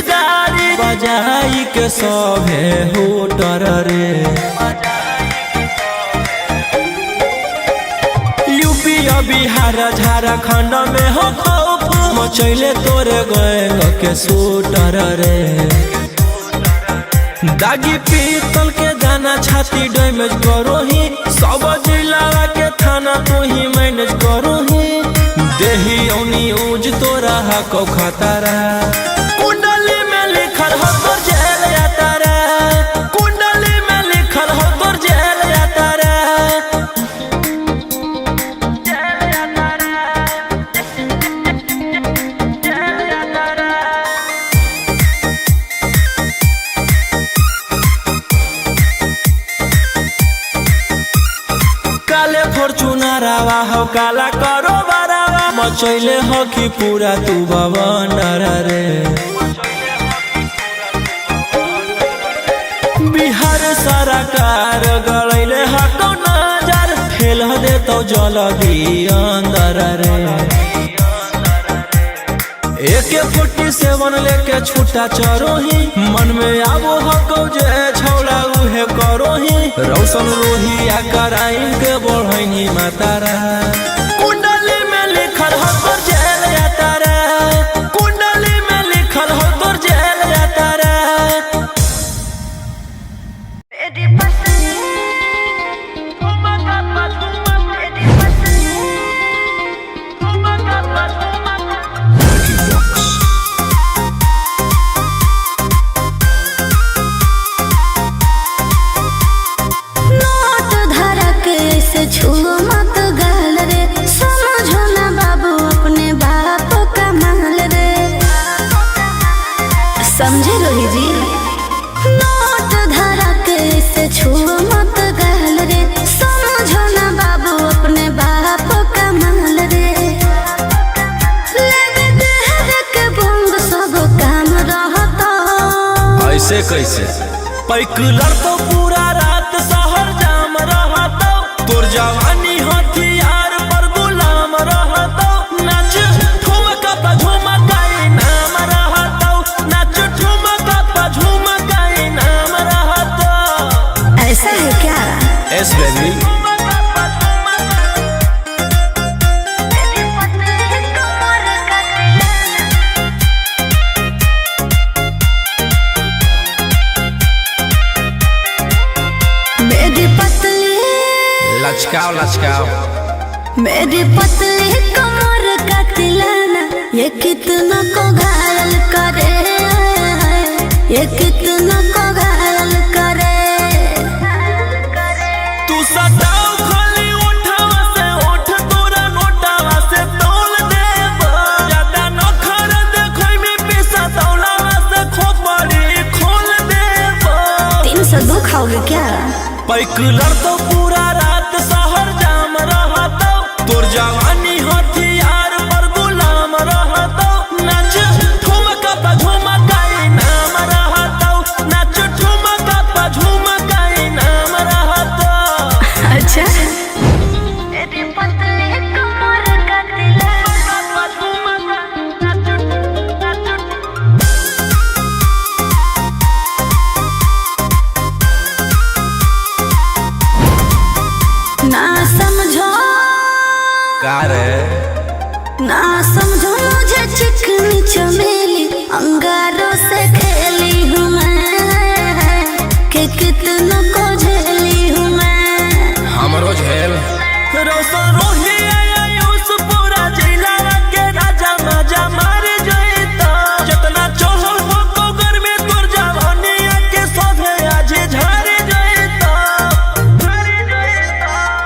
Speaker 1: गाड़ी बजाई के सभे होटर रे। यूपी बिहार झारखंड में हो खौफ मचैले तोरे गैंग के शूटर रे। दागी पीतल के दाना छाती डैमेज करो ही सब जिला के थाना तू ही मैनेज करो ही देही औनी ऊज तोरा हको खतरा कुंडली में लिखल हो तोर जेल जाता रे कुंडली में लिखल हो तोर जेल जाता रे। काले फॉर्च्यूनर आवा हो काला करो बरावा मचैले हो कि पूरा तू बवंडर रे। बिहार सरकार गलैले हको नजर फेल दे तो जल्दी अंदर रे। AK-47 लेके छूटा चरो ही मन में आबो हको जे छौला उहे करो ही रौशन रोहिया कराइन के बढ़ैनी मातारा कुंडली में लिखल हो तोर जेल जाता रे कुंडली में लिखल हो तोर जेल जाता रे।
Speaker 2: नोट धरा के से छुओ मत गाल रे समझो ना बाबू अपने बाप का माल रे समझे रोही जी। नोट धरा के से छुओ मत गाल रे समझो ना बाबू अपने बाप का माल रे। लगे देह के बंद सब काम रहता
Speaker 1: ऐसे कैसे पैकुलर तो पूरा रात शहर जाम रहतो तोर जवानी हथियार पर गुलाम रहतो नाच ठुमका पे झुमकाई नाम रहतो नाच ठुमका पे झुमकाई नाम रहतो।
Speaker 2: ऐसा है क्या?
Speaker 1: एस बेबी
Speaker 2: मेरी पतली
Speaker 1: लचकाओ लचकाओ
Speaker 2: मेरी पतली कमर का तिलाना ये कितना को घायल करे ये कितना को घायल करे।
Speaker 1: तू सटाओ खाली उठावा से उठ तोरा नोटावा से तोल देबो ज्यादा नखर देखै में पैसा तौलावा से खोपड़ी खोल देबो।
Speaker 2: 302 खाओगे क्या?
Speaker 1: पैकुलर तो पूरा रात शहर जाम रहतो तोर जवानी हथियार पर गुलाम रहतो नाच ठुमका पे झुमकाई नाम रहतो नाच ठुमका पे झुमकाई नाम रहतो।
Speaker 2: अच्छा मेरी पतली कमर का ना समझो
Speaker 1: का रे
Speaker 2: ना समझो मुझे चिकनी चमेली अंगारों से खेली हूँ मैं कि कितना को झेली हूँ मैं।
Speaker 1: हमरो झेल रोशन रोही आयुष पूरा जिला के राजा मजा मार जइतो जितना चढ़ल हो तो घर में तोर जवानी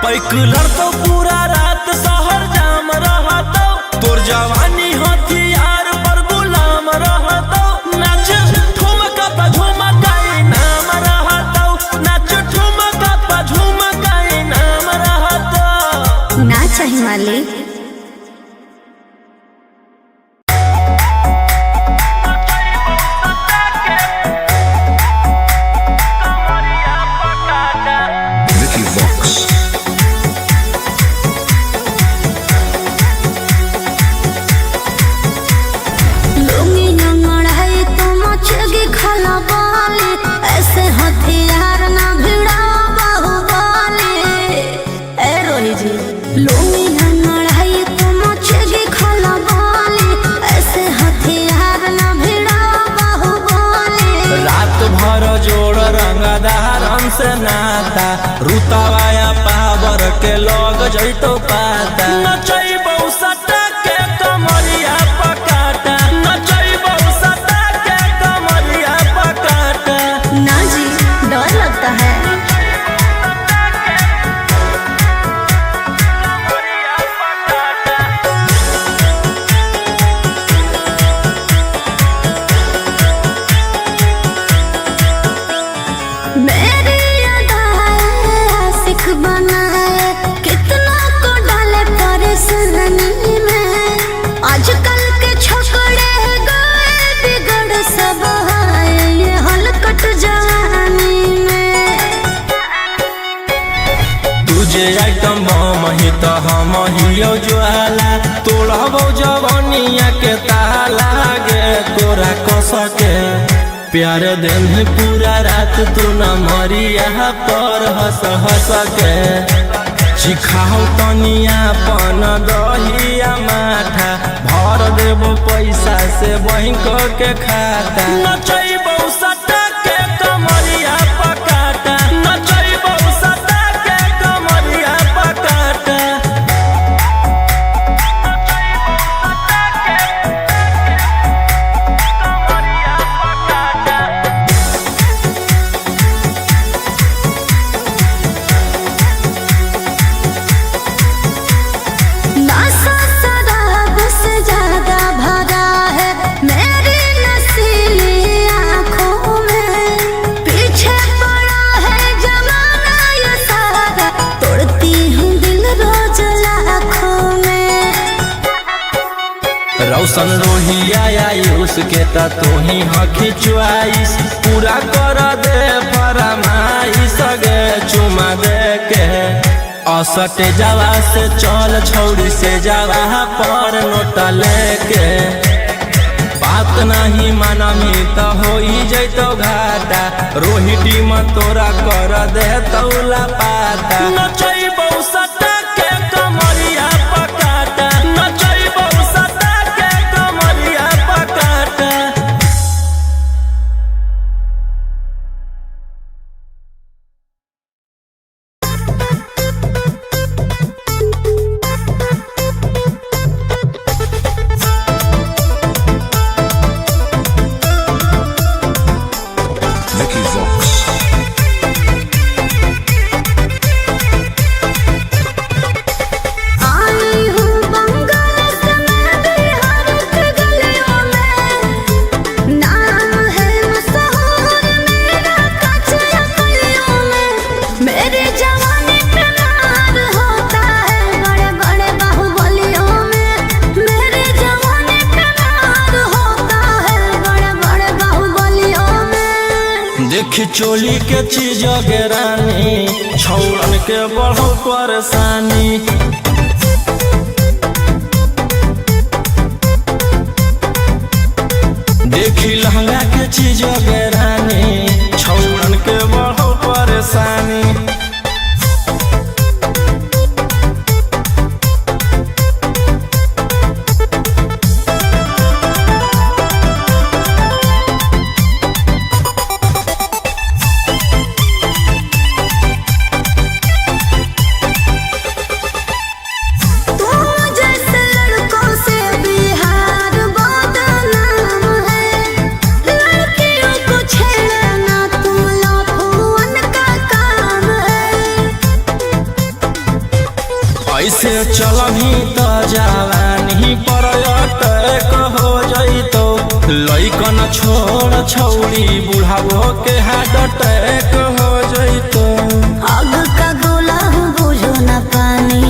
Speaker 1: पैकुलर तो पूरा रात शहर जाम रहतो, तोर जवानी हथियार पर गुलाम रहतो। नाच ठुमका पे झुमका नाम रहतो, नाच ठुमका पे झुमका नाम रहतो।
Speaker 2: ना चाहिए मालिक।
Speaker 3: Vicky Vox.
Speaker 2: ऐसे हथियार ना भिड़ा बाहुबली। ए रोही जी लुंगी ना लड़ाई तो मचेगी खलबली। ऐसे हथियार ना भिड़ा बाहुबली।
Speaker 1: रात भर जोड़ रंगदारन से नाता, रुतवाया पावर के लग जैतो पाता। नचैबौ सटा के कमरिया पकाटा, नचैबौ सटा के कमरिया पकाटा।
Speaker 2: ना जी डर लगता है। मेरी अदाएं आशिक बनाए, कितना को डाले परेशानी में। आजकल के छोकरे गए बिगड़ सब है ये हलकट जवानी में।
Speaker 1: तुझे आइटम बम ही तो हम हियो ज्वाला, तोड़बो जवानिया के ताला गे तोरा कसके। प्यार दिन है पूरा रात तू न मरिया पर हंस हंस के। सिखाओ तनिया पन दहिया माथा, भर देबो पैसा से बैंक के खाता। नचैबौ सटा के कमरिया पकाटा, नचैबौ सटा के कमरिया पकाटा।
Speaker 2: नशा शराब से ज्यादा भरा है मेरी नशीली आँखों में। पीछे पड़ा है जमाना ये सारा, तोड़ती हूँ दिल रोज लाखों में।
Speaker 1: रौशन रोहिया आयुष के ता तू ही हखी च्वाइस, पूरा कर दे फरमाइश गे चुमा दे के। असटे जावा से चल छौड़ी से जावा पर नोट लेके। बात नहीं मानमी तो हो ही जैतो घाटा, रोहिटी में तोरा कर दे तौला पाता। नचैबौ सटा के कमरिया पकाटा, नचैबौ सटा के कमरिया पकाटा।
Speaker 3: Vicky Vox.
Speaker 2: आई हूँ बंगाल से मैं बिहार के गलियों में। नाम है मशहूर मेरा कच्चे गलियों में। मेरी जवानी पे नार होता है बड़े बड़े बाहुबलियों में। मेरी जवानी पे नार होता है बड़े बड़े बाहुबलियों में।
Speaker 1: देख चोली के चीज गे रानी, छौड़न के बढ़ो परेशानी। देखी लहंगा के चीज गे रानी, छौड़न के बढ़ो परेशानी।
Speaker 2: से बिहार बदनाम है। लड़कियों को
Speaker 1: ऐसे चलही तो जवानी पर अटैक हो जइतो लइकन छोड़ छौड़ी बुढ़ावो के हार्ट अटैक हो जइतो।
Speaker 2: आग का गोला बुझो न पानी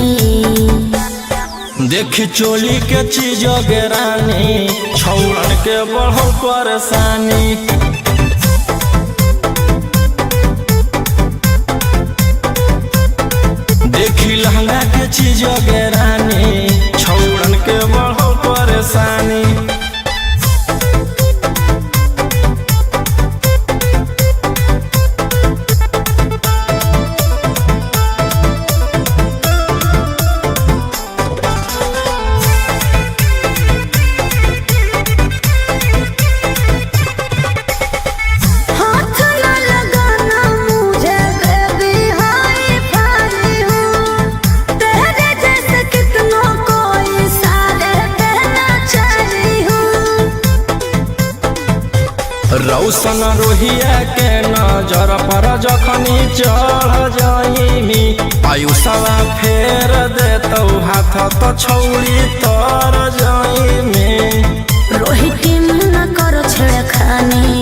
Speaker 1: देखी चोली के चीज गेरानी छौड़न के बढ़ल परेशानी। देखी लहंगा के चीज गेरानी छौड़न के बढ़ल परेशानी। रौशन रोहिया के नजर पर जखनी चढ़ जाइमी आयुषवा फेर देतौ हाथ तो छौड़ी तर जाइमी।
Speaker 2: रोहित न करो छेड़खानी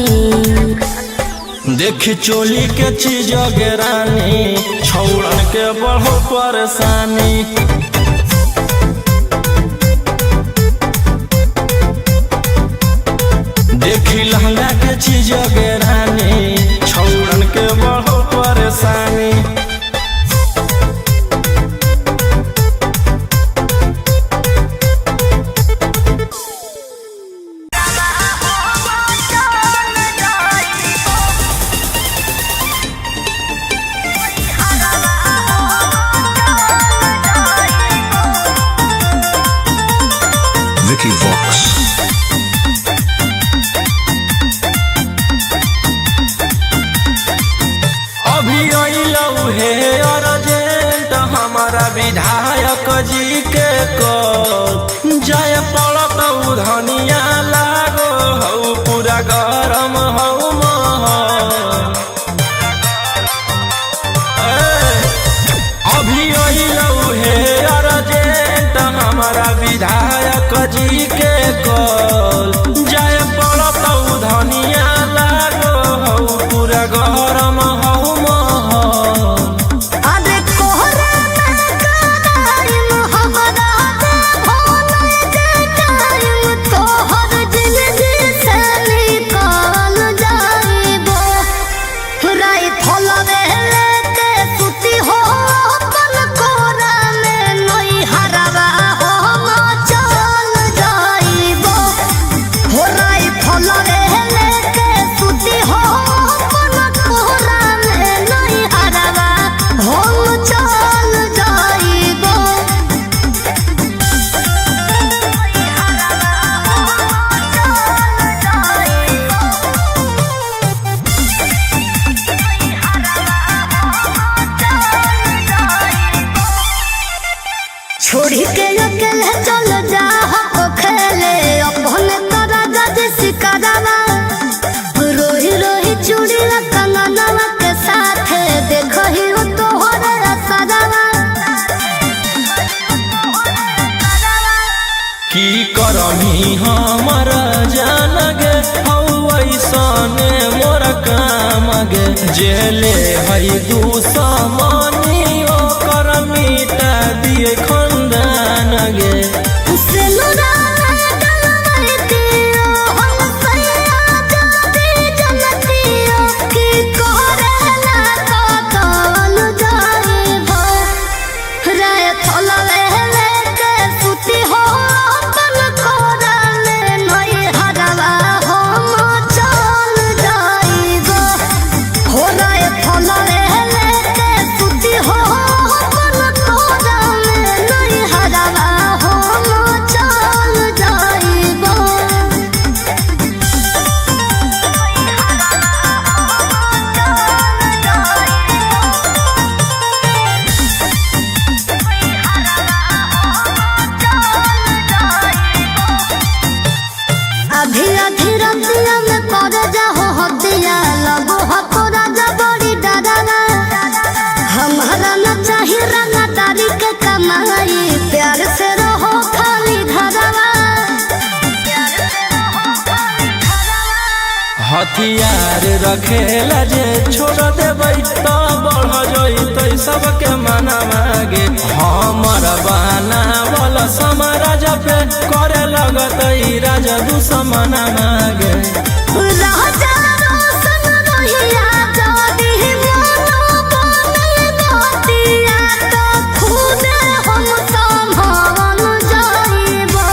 Speaker 1: देखी चोली के चीज गेरानी छौड़न के बढ़ो परेशानी। देखी लहंगा के चीज गेरानी छौड़न के बढ़ो परेशानी।
Speaker 3: Vicky Vox.
Speaker 1: हमारा विधायक जी के कल जाय पड़त धनिया लागो हऊ पूरा गरम हऊ महल। अभी अइलऊ हे अर्जेंट हमारा विधायक जी के कल जाय पड़त धनिया लागो हऊ पूरा गरम हऊ महल।
Speaker 2: छोड़ी के अकेले चल जा हो खेले अपने तोरा जज सिकरवा रोही रोही चूड़ी कंगनवा के साथ देखो ही हो तोहरे असरवा।
Speaker 1: की करमी हमर जान गे ऐसने मोर काम गे जेले है दुश्मनी ओकर मिटा दिए खंदान गे। हथियार रखेला जे छोड़ देबै तो बढ़ जइतै सबके मना मागे हमर बहाना वाला समाराज पे करे लगतै राजा दुश्मन मागे
Speaker 2: राजा रोशन रहिया जदी मनो बने गोतिया तो खुदे हम संभाल जाइबो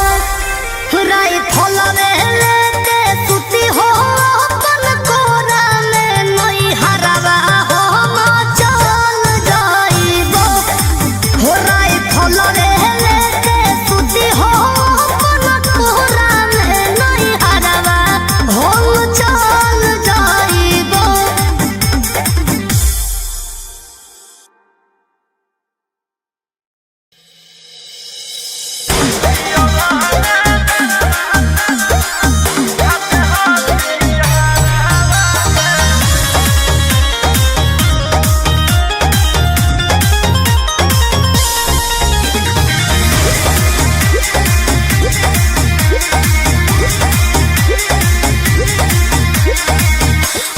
Speaker 2: राई फलवे लेके सुती हो अपन कोरा में नई हरवा हम चल जाइबो हो राई फलवे लेके सुती हो अपन कोरा में नई हरवा हम चल जाइबो।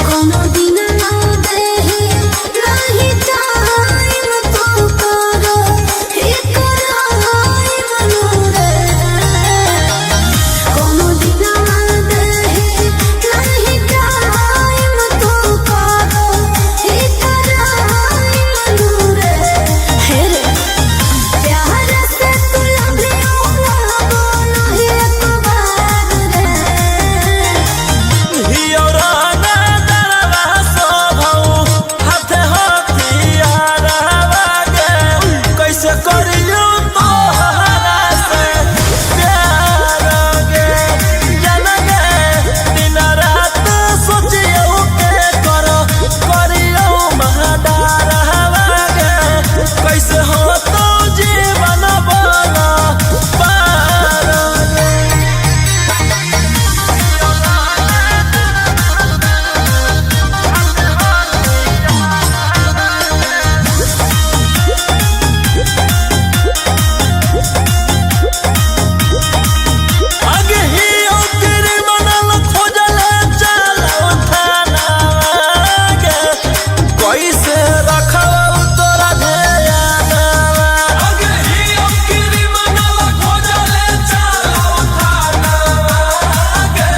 Speaker 2: कोनो दिन ना देही नाही टाइम तो करो एकराई मनोरे कोनो दिन ना देही नाही टाइम तो करो एकराई मनोरे हे रे प्यार से तू लंबियो लगो नहीं एक बार रे
Speaker 1: कैसे करियो तोहरा से प्यार गे जन गे दिन रात सोचियो के करियो महडार गे कैसे हो तो जीवन बना पार गे आगे ही ओकरे मनल खोजले चलो थाना गे कैसे रखब तोरा ध्यान आगे ही ओकरे मनल खोजले चलो थाना गे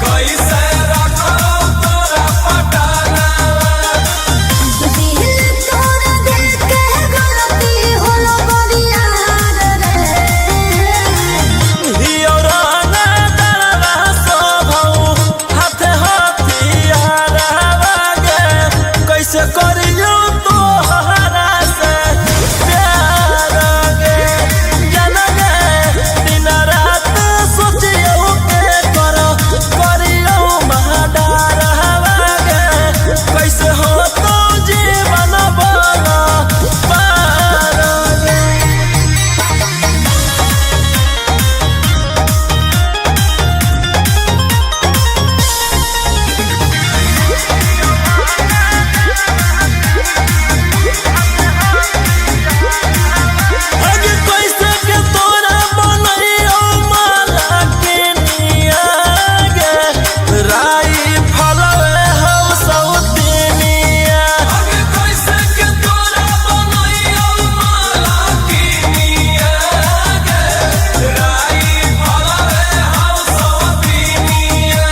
Speaker 1: कैसे रखब तोरा पटाना
Speaker 2: दिल तोरा देखे गलती होलो बरियार रे
Speaker 1: हियौराना दरवा सोभौ हाथे हथियार गे कैसे करियो तोहरा से प्यार गे जन गे दिन रात सोचियो के करियो महडार गे कैसे हो तो जीवन बना पार गे आगे कैसे के तोरा बनैयो माला के निया गे राई फलवे हम सौतिनिया आगे कैसे के तोरा बनैयो माला के निया गे राई फलवे हम सौतिनिया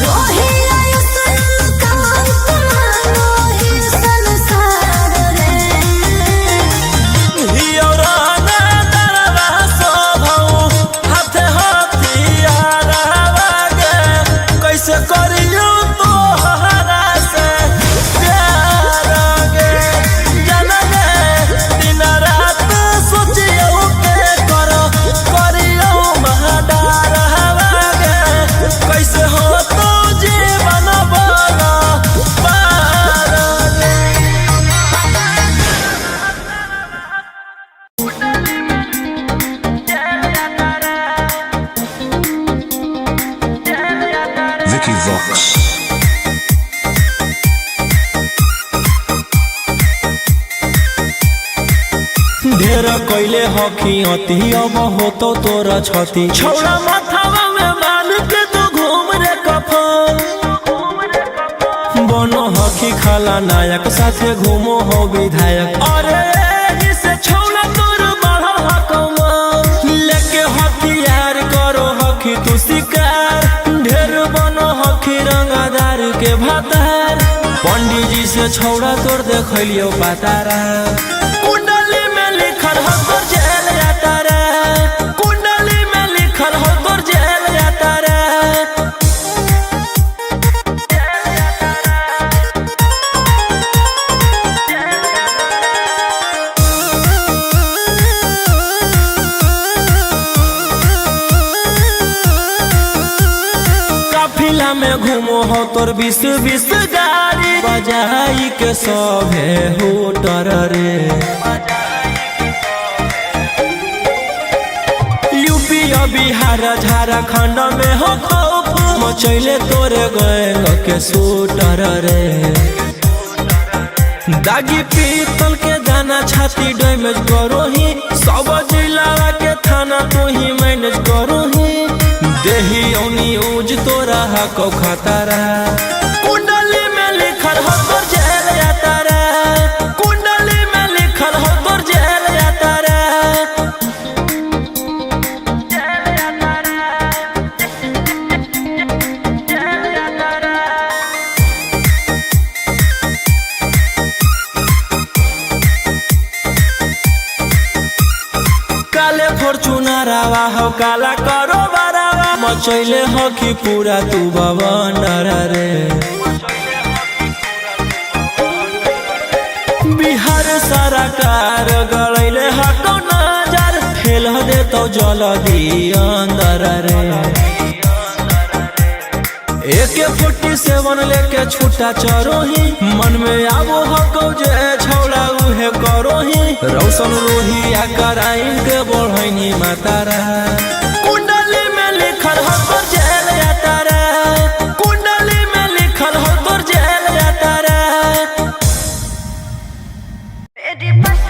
Speaker 2: रोही आयुष्मान काल तुम्हारो ही संसार रे
Speaker 1: हियौराना दरवा सोभौ हाथे हथियार गे कैसे करियो तोहरा से प्यार गे जन गे दिन रात सोचियो के करियो महडार गे कैसे हो तो जीवन बना पार गे
Speaker 3: Vicky Vox.
Speaker 1: ढेर कैले हकी अति अब हो तो तोरा छती छौड़ा माथावा में बांध के तू घूम रे कफन खला नायक साथे घूमो हो विधायक। अरे जिसे छौला तोर बढ़ल हकमा लेके हथियार करो हखी तू शिकार ढेर बनो हखी रंगदार के भातार। पंडित जी से छौड़ा तोर देखलियो पातारा कुंडली में लिखल हो तोर जेल यातारा कुंडली में लिखल हो तोर जेल यातारा। काफिला में घूमो हो तोर 20 गाड़ी बजाई के सभे होटर रे। यूपी और बिहार झारखंड में हो खौफ मचैले तोरे गैंग के शूटर रे। दागी पीतल के दाना छाती डैमेज करो ही सब जिला के थाना तो ही मैनेज करो ही देही औनी ऊज तोरा हको खतरा कुंडली में लिखल हो तोर जेल यातारा कुंडली में लिखल हो तोर जेल यातारा। काले फॉर्च्यूनर आवा हो काला करो बारावा मचैले हो कि पूरा तू बवंडर रे। बिहार सरकार गड़ैले हटो नजर फेल दे तो जल्दी अंदर रे। AK-47 लेके छूटा चरो ही मन में आबो हको जे छौड़ा उहे करो ही रौशन रोहिया कराइन के बढ़ैनी मातारा कुंडली में लिखल हो तोर जेल यातारा कुंडली में लिखल हो तोर जेल यातारा।
Speaker 3: Vicky Vox.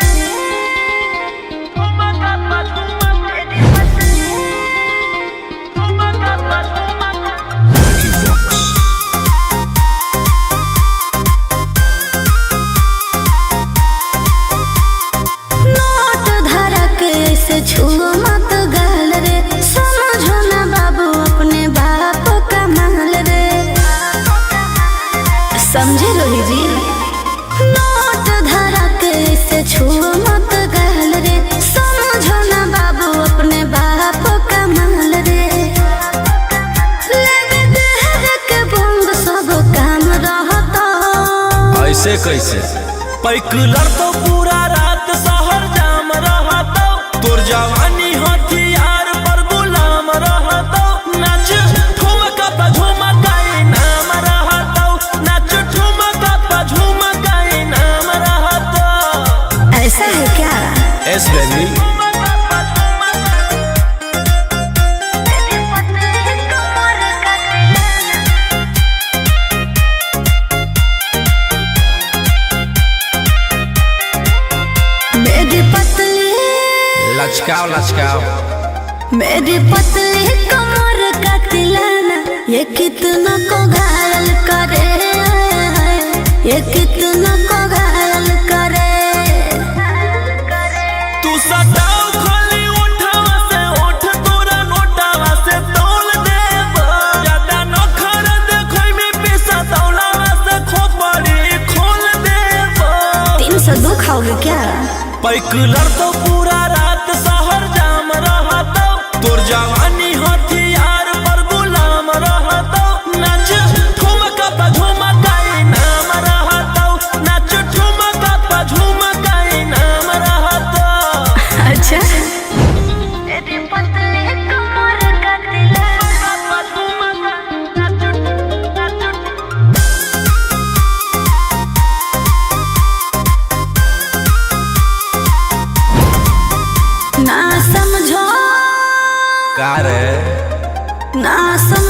Speaker 2: नोट धरा के ऐसे छुओ मत गाल रे समझो ना बाबू अपने बाप का माल रे समझे रोही जी। नोट धरा के ऐसे छुओ मत गाल रे समझो ना बाबू अपने बाप का माल रे। लेवे देहर के बंद सब काम रहता
Speaker 1: ऐसे कैसे पैकुलर तो पूरा रात शहर जाम रहतो तोर जवानी हथियार पर गुलाम रहतो नाच ठुमका पे झुमकाई नाम रहतो नाच ठुमका पे झुमकाई नाम रहतो।
Speaker 2: ऐसा है क्या?
Speaker 1: एस बेबी
Speaker 2: मेरी पतली
Speaker 1: लचकाओ लचकाओ
Speaker 2: मेरी पतली कमर का तिलाना ये कितना को घायल करे ये कितना को घायल करे।
Speaker 1: तू सटाओ खाली उठावा से उठ तोरा नोटावा से तोल देब ज्यादा नखर देखै में पैसा तौलावा से खोपड़ी खोल देब।
Speaker 2: 302 खाओगे क्या?
Speaker 1: पैकुलर तो पूरा रात शहर जाम रहतो तोर जवानी हथियार पर गुलाम रहतो नाच ठुमका पे झुमकाई नाम रहतो नाच ठुमका पे झुमकाई नाम रहतो।
Speaker 2: अच्छा मेरी पतली कमर का ना समझो
Speaker 1: का रे
Speaker 2: ना समझो